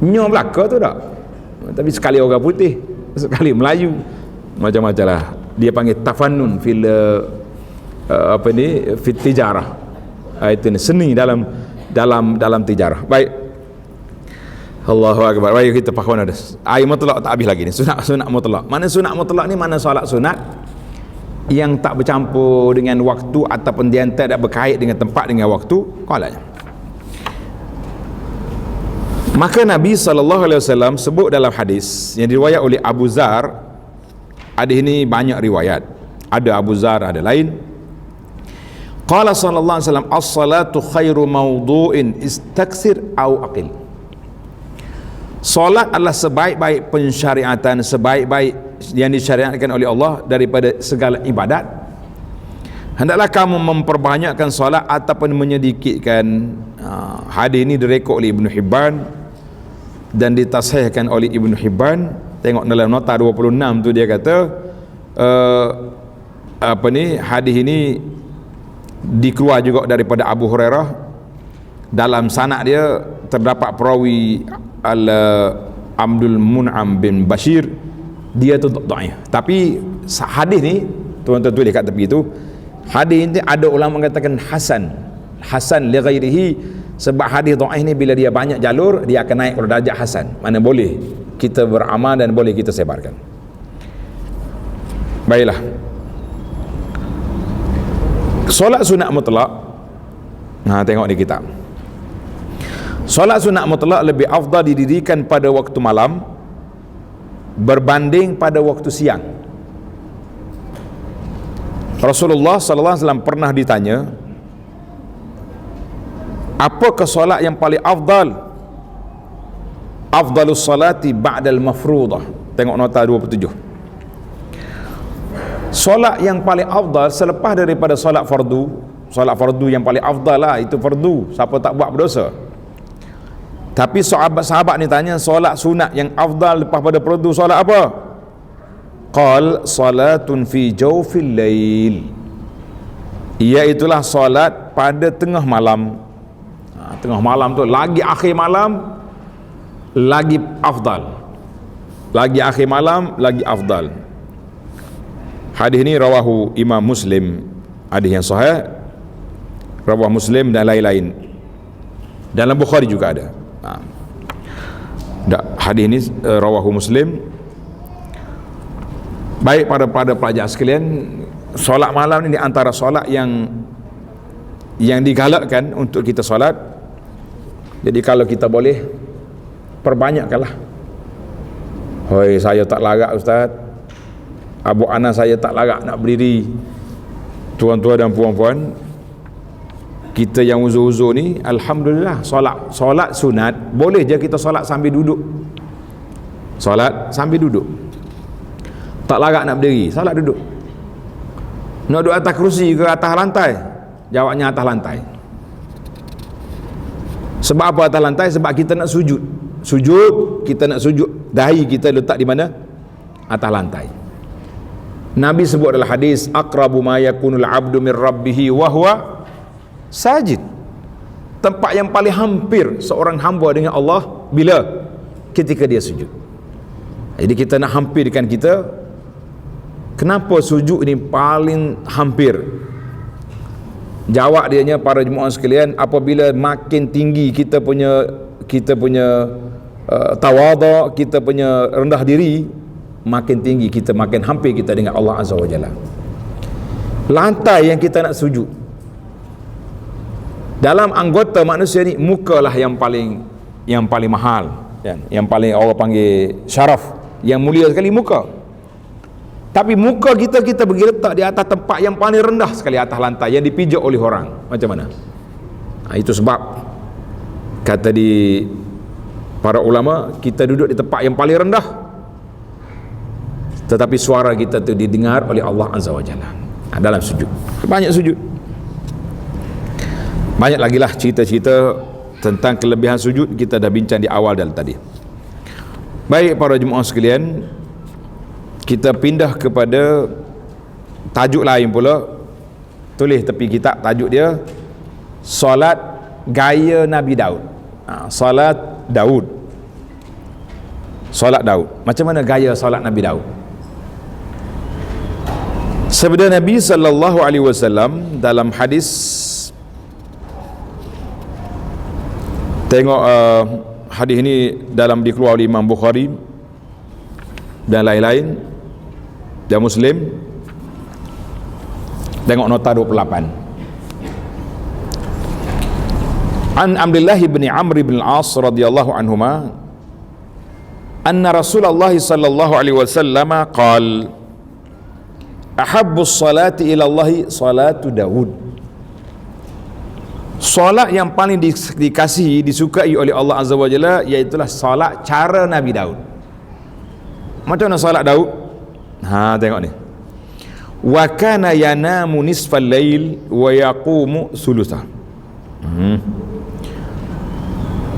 Nyo belaka tu tak? Tapi sekali orang putih, sekali Melayu, macam-macam lah. Dia panggil tafannun fil fit tijarah. Itu ni seni dalam tijarah. Baik. Allahu akbar. Baik, kita faham ada. Air mutlak tak habis lagi ni. Sunat mutlak. Mana sunat mutlak ni? Mana solat sunat yang tak bercampur dengan waktu ataupun dia tak berkait dengan tempat dengan waktu. Qalanya. Maka Nabi SAW sebut dalam hadis yang diriwayat oleh Abu Zar. Hadis ini banyak riwayat. Ada Abu Zar, ada lain. Qala sallallahu alaihi wasallam, "As-salatu khairu mawdu'in istaksir au aqil." Solat adalah sebaik-baik pensyariatan, sebaik-baik yang disyariatkan oleh Allah daripada segala ibadat. Hendaklah kamu memperbanyakkan solat ataupun menyedikitkan. Hadis ini direkod oleh Ibnu Hibban dan ditasihkan oleh Ibnu Hibban. Tengok dalam nota 26 tu dia kata hadis ini dikeluar juga daripada Abu Hurairah. Dalam sanad dia terdapat perawi Abdul Mun'am bin Bashir, dia tu dhaif. Tapi hadis ni tuan-tuan tulis kat tepi tu, hadis ni ada ulama mengatakan hasan li ghairihi, sebab hadis dhaif ni bila dia banyak jalur dia akan naik ke darjah hasan. Mana boleh kita beramal dan boleh kita sebarkan. Baiklah. Solat sunat mutlak. Tengok di kitab. Solat sunat mutlak lebih afdal didirikan pada waktu malam berbanding pada waktu siang. Rasulullah SAW pernah ditanya, apakah solat yang paling afdal? Afdalus salati ba'dal mafruḍah. Tengok nota 27. Solat yang paling afdal selepas daripada solat fardu. Solat fardu yang paling afdal lah, itu fardu, siapa tak buat berdosa. Tapi sahabat-sahabat ni tanya, solat sunat yang afdal lepas pada fardu solat apa? Qal salatun fi jawfil lail, iaitulah solat pada tengah malam. Tengah malam tu lagi akhir malam lagi afdal, lagi akhir malam lagi afdal. Hadis ini rawahu Imam Muslim, hadis yang sahih, rawahu Muslim dan lain-lain. Dalam Bukhari juga ada. Hadis ini rawahu Muslim. Baik pada pelajar sekalian, solat malam ini antara solat yang digalakkan untuk kita solat. Jadi kalau kita boleh perbanyakkanlah. Hoi, saya tak larat ustaz, Abu Anas saya tak larat nak berdiri. Tuan-tuan dan puan-puan, kita yang uzur-uzur ni, alhamdulillah, solat sunat boleh je kita solat sambil duduk. Solat sambil duduk. Tak larat nak berdiri, solat duduk. Nak duduk atas kerusi ke atas lantai? Jawabnya atas lantai. Sebab apa atas lantai? Sebab kita nak sujud. Kita nak sujud, dahi kita letak di mana? Atas lantai. Nabi sebut dalam hadis, aqrabu ma yakunul abdu min rabbihi wa huwa sajid. Tempat yang paling hampir seorang hamba dengan Allah bila? Ketika dia sujud. Jadi kita nak hampirkan kenapa sujud ini paling hampir? Jawab dianya, para jemaah sekalian, apabila makin tinggi kita punya tawadhu, kita punya rendah diri, makin tinggi kita, makin hampir kita dengan Allah Azza wa Jalla. Lantai yang kita nak sujud, dalam anggota manusia ni, muka lah yang paling mahal, kan? Yang paling orang panggil syaraf, yang mulia sekali muka. Tapi muka kita pergi letak di atas tempat yang paling rendah sekali, atas lantai, yang dipijak oleh orang. Macam mana? Itu sebab kata di para ulama, kita duduk di tempat yang paling rendah, tetapi suara kita tu didengar oleh Allah Azza wa Jalla dalam sujud. Banyak sujud, banyak lagi lah cerita-cerita tentang kelebihan sujud, kita dah bincang di awal dan tadi. Baik para jemaah sekalian, kita pindah kepada tajuk lain pula. Tulis tepi kitab, tajuk dia solat gaya Nabi Daud. Solat Daud. Solat Daud. Macam mana gaya solat Nabi Daud? Sabda Nabi sallallahu alaihi wasallam dalam hadis, tengok hadis ini dalam dikeluarkan oleh Imam Bukhari dan lain-lain, dan Muslim. Tengok nota 28. An Abdullah bin Amr bin Al-As radhiyallahu anhuma anna Rasulullah sallallahu alaihi wasallam qala ahabbus salati ila Allah salatu Daud. Solat yang paling dikasihi, disukai oleh Allah Azza wa Jalla, iaitulah solat cara Nabi Daud. Macam mana solat Daud? Tengok ni. Wa kana yanamu nisfal lail wa yaqumu sulusah.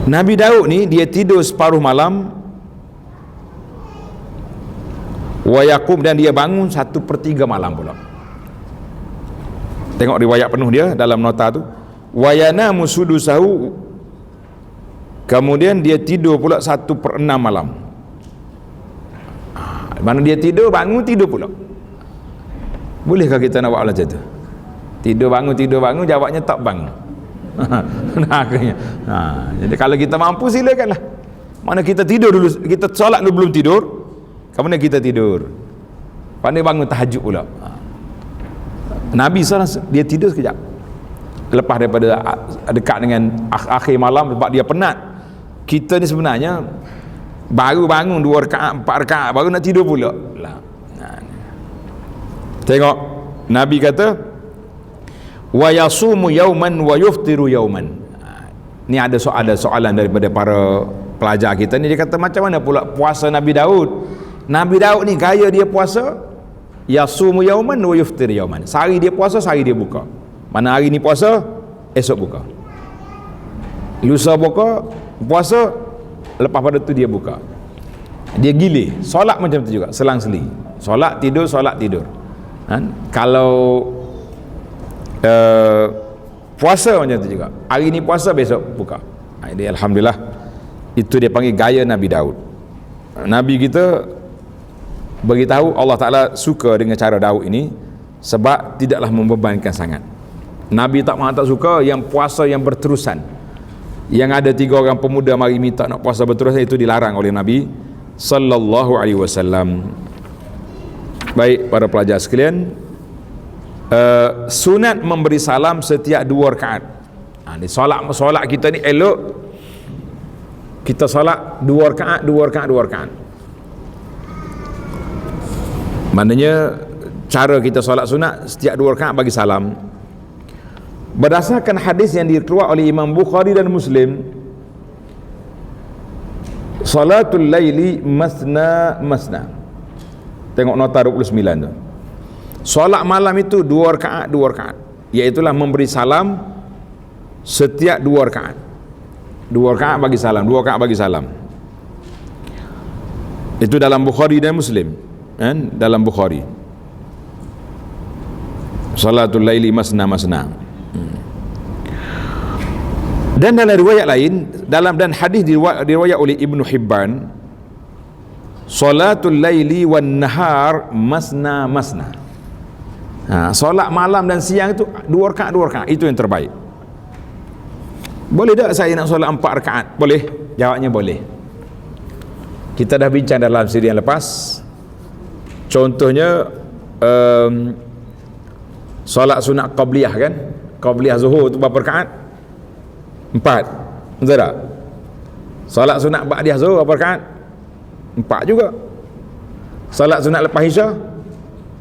Nabi Daud ni dia tidur separuh malam, wa yaqum, dan dia bangun 1/3 malam pula. Tengok riwayat penuh dia dalam nota tu. Wa yanamu sudusahu, kemudian dia tidur pula 1/6 malam. Mana dia tidur, bangun, tidur pula. Bolehkah kita nak buat macam tu? Tidur bangun, jawabnya tak bangun. Jadi kalau kita mampu, silakanlah. Mana kita tidur dulu, kita solat dulu belum tidur, kemudian kita tidur, pandai bangun tahajud pula. Nabi SAW dia tidur sekejap lepas daripada dekat dengan akhir malam, sebab dia penat. Kita ni sebenarnya baru bangun 2 rakaat 4 rakaat baru nak tidur pula lah. Tengok Nabi kata wa yasumu yauman wa yuftiru yauman. Ni ada soalan daripada para pelajar kita ni. Dia kata, macam mana pula puasa Nabi Daud? Nabi Daud ni gaya dia puasa yasumu yauman wa yuftiru yauman. Sehari dia puasa, sehari dia buka. Mana hari ni puasa, esok buka. Lusa buka, puasa, lepas pada tu dia buka. Dia gilir. Solat macam tu juga, selang-seli. Solat tidur, solat tidur. Kalau puasa macam tu juga. Hari ni puasa, besok buka. Dia alhamdulillah, itu dia panggil gaya Nabi Daud. Nabi kita beritahu Allah Ta'ala suka dengan cara Daud ini, sebab tidaklah membebankan sangat. Nabi tak suka yang puasa yang berterusan. Yang ada 3 orang pemuda mari minta nak puasa berterusan, itu dilarang oleh Nabi sallallahu alaihi wasallam. Baik para pelajar sekalian, sunat memberi salam setiap 2 rakaat. Ni solat kita ni elok kita solat 2 rakaat, 2 rakaat, 2 rakaat. Maknanya cara kita solat sunat, setiap 2 rakaat bagi salam. Berdasarkan hadis yang dikeluarkan oleh Imam Bukhari dan Muslim, salatul laili masna masna. Tengok nota 29 tu. Solat malam itu 2 rakaat, 2 rakaat, iaitulah memberi salam setiap 2 rakaat. 2 rakaat bagi salam, 2 rakaat bagi salam. Itu dalam Bukhari dan Muslim, kan? Dalam Bukhari, salatul laili masna masna. Dan dalam riwayat lain, dan hadis diriwayat oleh Ibnu Hibban, salatul laili wan nahar masna masna. Solat malam dan siang itu 2 rakaat, itu yang terbaik. Boleh tak saya nak solat 4 rakaat? Boleh? Jawabnya boleh. Kita dah bincang dalam siri yang lepas. Contohnya solat sunat qabliyah kan, qabliyah zuhur tu berapa rakaat? 4, betul tak? Solat sunat ba'diyah zuhur berapa rakaat? 4 juga. Solat sunat lepas isya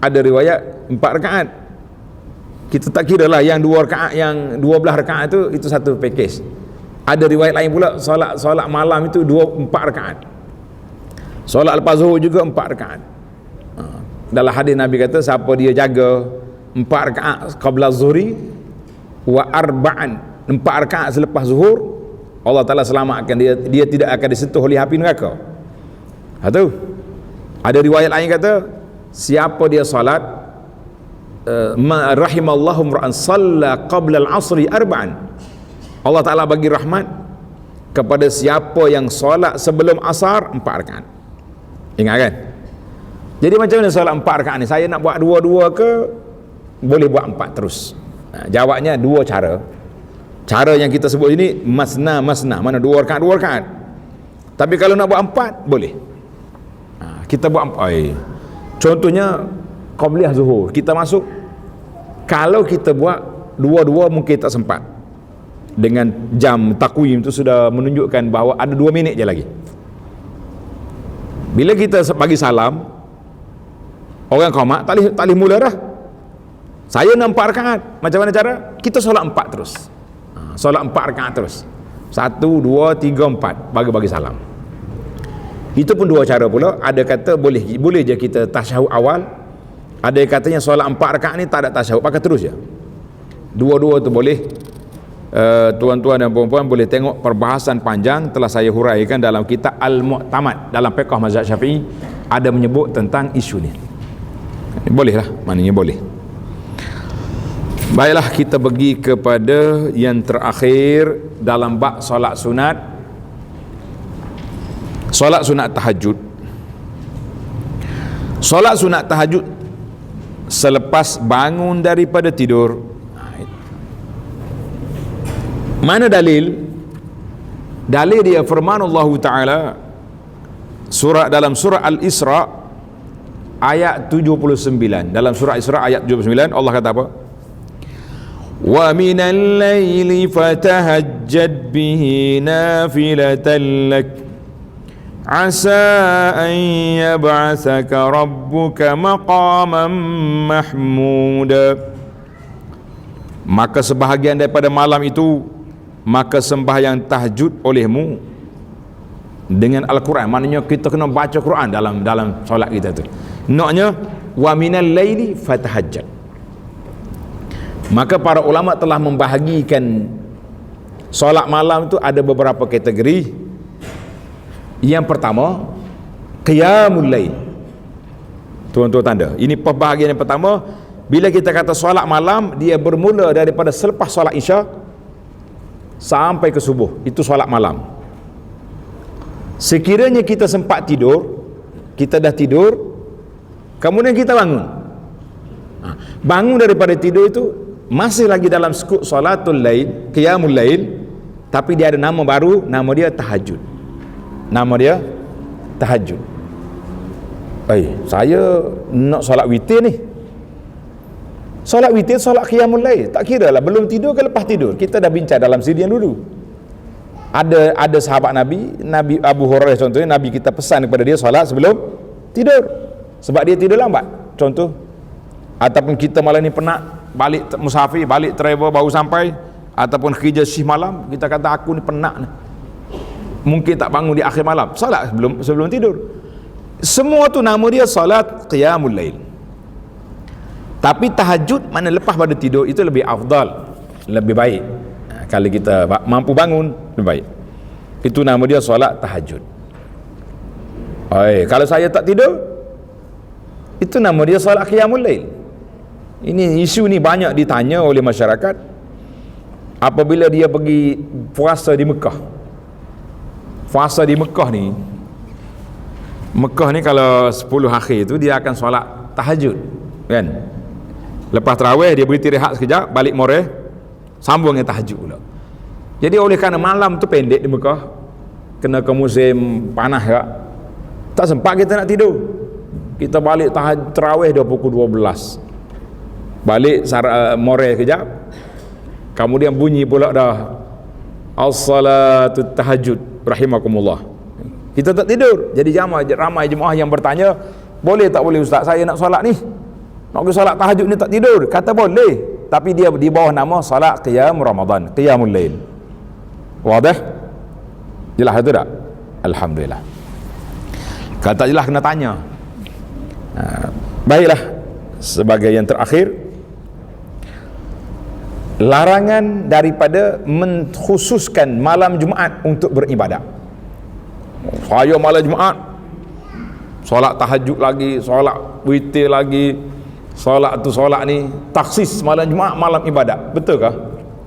ada riwayat 4 rakaat. Kita tak kira lah yang 2 rakaat, yang 12 rakaat itu satu package. Ada riwayat lain pula solat malam itu 4 rakaat. Solat lepas zuhur juga 4 rakaat. Dalam hadis Nabi kata siapa dia jaga 4 rakaat qabla zuhri wa arba'an, 4 rakaat selepas zuhur, Allah Ta'ala selamatkan dia tidak akan disentuh oleh api neraka. Tu. Ada riwayat lain kata siapa dia salat rahimallahu ra'an salla qabla al-'asri arba'an, Allah Ta'ala bagi rahmat kepada siapa yang solat sebelum asar 4 rakaat. Ingat kan? Jadi macam mana solat 4 rakaat ni? Saya nak buat 2-2 ke boleh buat 4 terus? Jawabnya 2 cara. Cara yang kita sebut ini masna, mana 2 rakaat. Tapi kalau nak buat 4 boleh. Kita buat 4. Contohnya qabliyah zuhur, kita masuk, kalau kita buat 2-2 mungkin tak sempat. Dengan jam takwim tu sudah menunjukkan bahawa ada 2 minit je lagi. Bila kita bagi salam, orang qamat tak boleh mula dah. Saya nak 4 rakaat. Macam mana cara? Kita solat 4 terus. Solat 4 rakaat terus. 1, 2, 3, 4 bagi salam. Itu pun 2 cara pula. Ada kata boleh je kita tasyahud awal. Ada yang katanya solat 4 rakaat ni tak ada tasyahud, pakai terus je. 2-2 tu boleh. Tuan-tuan dan puan-puan boleh tengok perbahasan panjang telah saya huraikan dalam kitab Al-Mu'tamad dalam fiqh mazhab Syafi'i, ada menyebut tentang isu ni. Boleh lah, maknanya boleh. Baiklah, kita pergi kepada yang terakhir dalam bab solat sunat. Solat sunat tahajud. Solat sunat tahajud selepas bangun daripada tidur. Mana dalil? Dalil dia firman Allah Ta'ala dalam surah Al-Isra ayat 79. Dalam surah Isra ayat 79 Allah kata apa? Wa minal laili fatahajjad bihi nafilatan lak asa an yab'athaka rabbuka maqaman mahmuda. Maka sebahagian daripada malam itu maka sembahyang tahajud olehmu dengan Al-Quran. Maknanya kita kena baca Quran dalam solat kita tu. Naknya wa minal laili fatahajjad. Maka para ulama telah membahagikan solat malam tu ada beberapa kategori. Yang pertama qiyamul lail. Tuan-tuan tanda, ini pembahagian yang pertama. Bila kita kata solat malam, dia bermula daripada selepas solat isya sampai ke subuh. Itu solat malam. Sekiranya kita sempat tidur, kita dah tidur, kemudian kita bangun, bangun daripada tidur itu masih lagi dalam skop solatul lail, qiyamul lail, tapi dia ada nama baru, nama dia tahajud. Nama dia tahajud. Saya nak solat witir ni. Solat witir, solat qiyamul lail, tak kira lah belum tidur ke lepas tidur. Kita dah bincang dalam siri yang dulu. Ada sahabat Nabi Abu Hurairah contohnya, Nabi kita pesan kepada dia solat sebelum tidur, sebab dia tidur lambat contoh. Ataupun kita malam ni penat, balik musafir, balik travel baru sampai, ataupun kerja shift malam, kita kata aku ni penat ni, mungkin tak bangun di akhir malam, solat sebelum tidur. Semua tu nama dia solat qiyamul lail. Tapi tahajud mana lepas pada tidur itu lebih afdal, lebih baik. Kalau kita mampu bangun, lebih baik. Itu nama dia solat tahajud. Kalau saya tak tidur, itu nama dia solat qiyamul lail. Ini isu ni banyak ditanya oleh masyarakat apabila dia pergi puasa di Mekah. Puasa di Mekah ni, kalau 10 akhir tu dia akan solat tahajud, kan? Lepas tarawih dia berhenti rehat sekejap, balik moreh, sambung dengan tahajud pula. Jadi oleh kerana malam tu pendek di Mekah, kena ke musim panas tak, tak sempat kita nak tidur. Kita balik tarawih dah pukul 12. Balik moreh sekejap, kemudian bunyi pula dah as-salatu tahajud rahimakumullah. Kita tak tidur. Jadi ramai jemaah yang bertanya, boleh tak boleh ustaz, saya nak solat ni, nak pergi solat tahajud ni tak tidur. Kata boleh, tapi dia di bawah nama solat qiyam Ramadan, qiyamul lail. Wadah? Jelas itu tak? Alhamdulillah. Kalau tak jelas kena tanya. Baiklah, sebagai yang terakhir, larangan daripada mengkhususkan malam Jumaat untuk beribadat. Saya malam Jumaat solat tahajud lagi, solat witir lagi, solat tu solat ni, taksis malam Jumaat malam ibadat. Betul kah?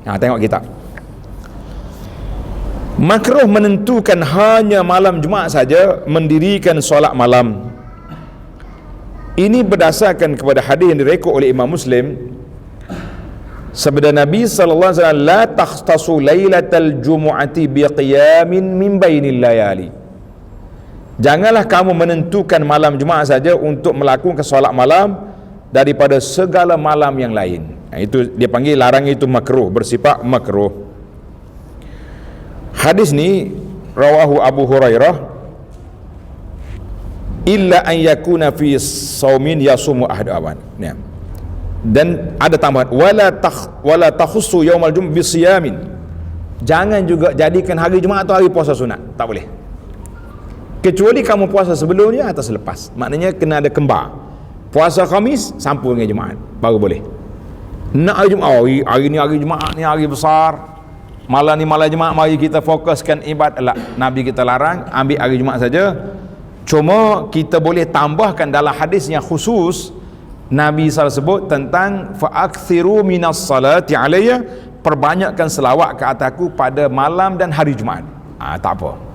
Tengok kita. Makruh menentukan hanya malam Jumaat saja mendirikan solat malam. Ini berdasarkan kepada hadis yang direkod oleh Imam Muslim. Sabda Nabi sallallahu alaihi wasallam, la takhtasu lailatal jumu'ati biqiyamin min bainil layali. Janganlah kamu menentukan malam Jumaat saja untuk melakukan solat malam daripada segala malam yang lain. Itu dia panggil larang, itu makruh, bersifat makruh. Hadis ni rawahu Abu Hurairah, illa an yakuna fi saumin yasumu ahad awan. Dan ada tambahan, wala takhussu yaumal jum' bisiyamin. Jangan juga jadikan hari Jumaat atau hari puasa sunat, tak boleh. Kecuali kamu puasa sebelumnya atau selepas. Maknanya kena ada kembar. Puasa Khamis sambung dengan Jumaat baru boleh. Nak hari Jumaat, hari ni hari Jumaat ni hari besar, malam ni malam Jumaat, mari kita fokuskan ibadat. Nabi kita larang, ambil hari Jumaat saja. Cuma kita boleh tambahkan dalam hadis yang khusus, Nabi SAW sebut tentang fa'akthiru minas salati alayya, perbanyakkan selawat ke atasku pada malam dan hari Jumaat. Tak apa.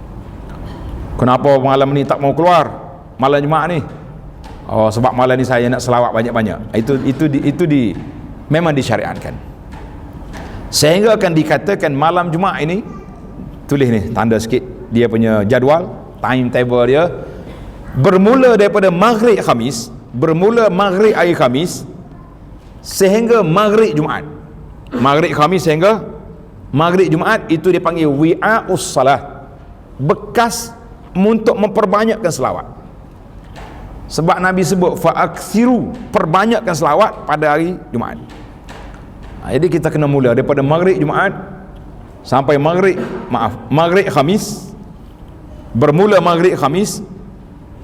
Kenapa malam ni tak mau keluar malam Jumaat ni? Sebab malam ni saya nak selawat banyak-banyak. Itu memang disyariatkan. Sehingga akan dikatakan malam Jumaat ini, tulis ni tanda sikit dia punya jadual, timetable dia, bermula daripada maghrib Khamis, bermula maghrib hari Khamis sehingga maghrib Jumaat. Maghrib Khamis sehingga maghrib Jumaat, itu dipanggil wi'a'us salah, bekas untuk memperbanyakkan selawat. Sebab Nabi sebut fa'akthiru, perbanyakkan selawat pada hari Jumaat. Jadi kita kena mula daripada maghrib Jumaat sampai maghrib Khamis, bermula maghrib Khamis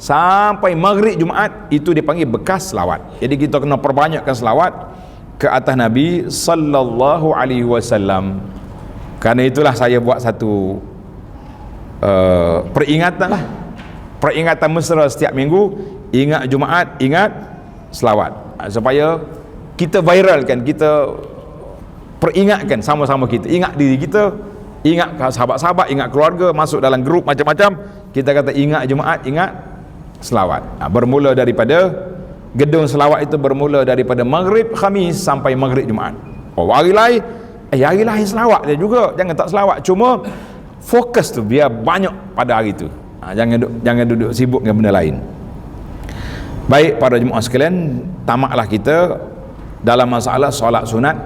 sampai maghrib Jumaat, itu dipanggil bekas selawat. Jadi kita kena perbanyakkan selawat ke atas Nabi sallallahu alaihi wasallam. Kerana itulah saya buat satu peringatan mesra setiap minggu. Ingat Jumaat, ingat selawat, supaya kita viralkan, kita peringatkan sama-sama kita, ingat diri kita, ingat sahabat-sahabat, ingat keluarga, masuk dalam grup macam-macam, kita kata ingat Jumaat, ingat selawat. Bermula daripada gedung selawat itu, bermula daripada maghrib Khamis sampai maghrib Jumaat. Hari lain hari lain selawat dia juga, jangan tak selawat, cuma fokus tu biar banyak pada hari tu. Jangan duduk sibuk dengan benda lain. Baik para jemaah sekalian, tamaklah kita dalam masalah solat sunat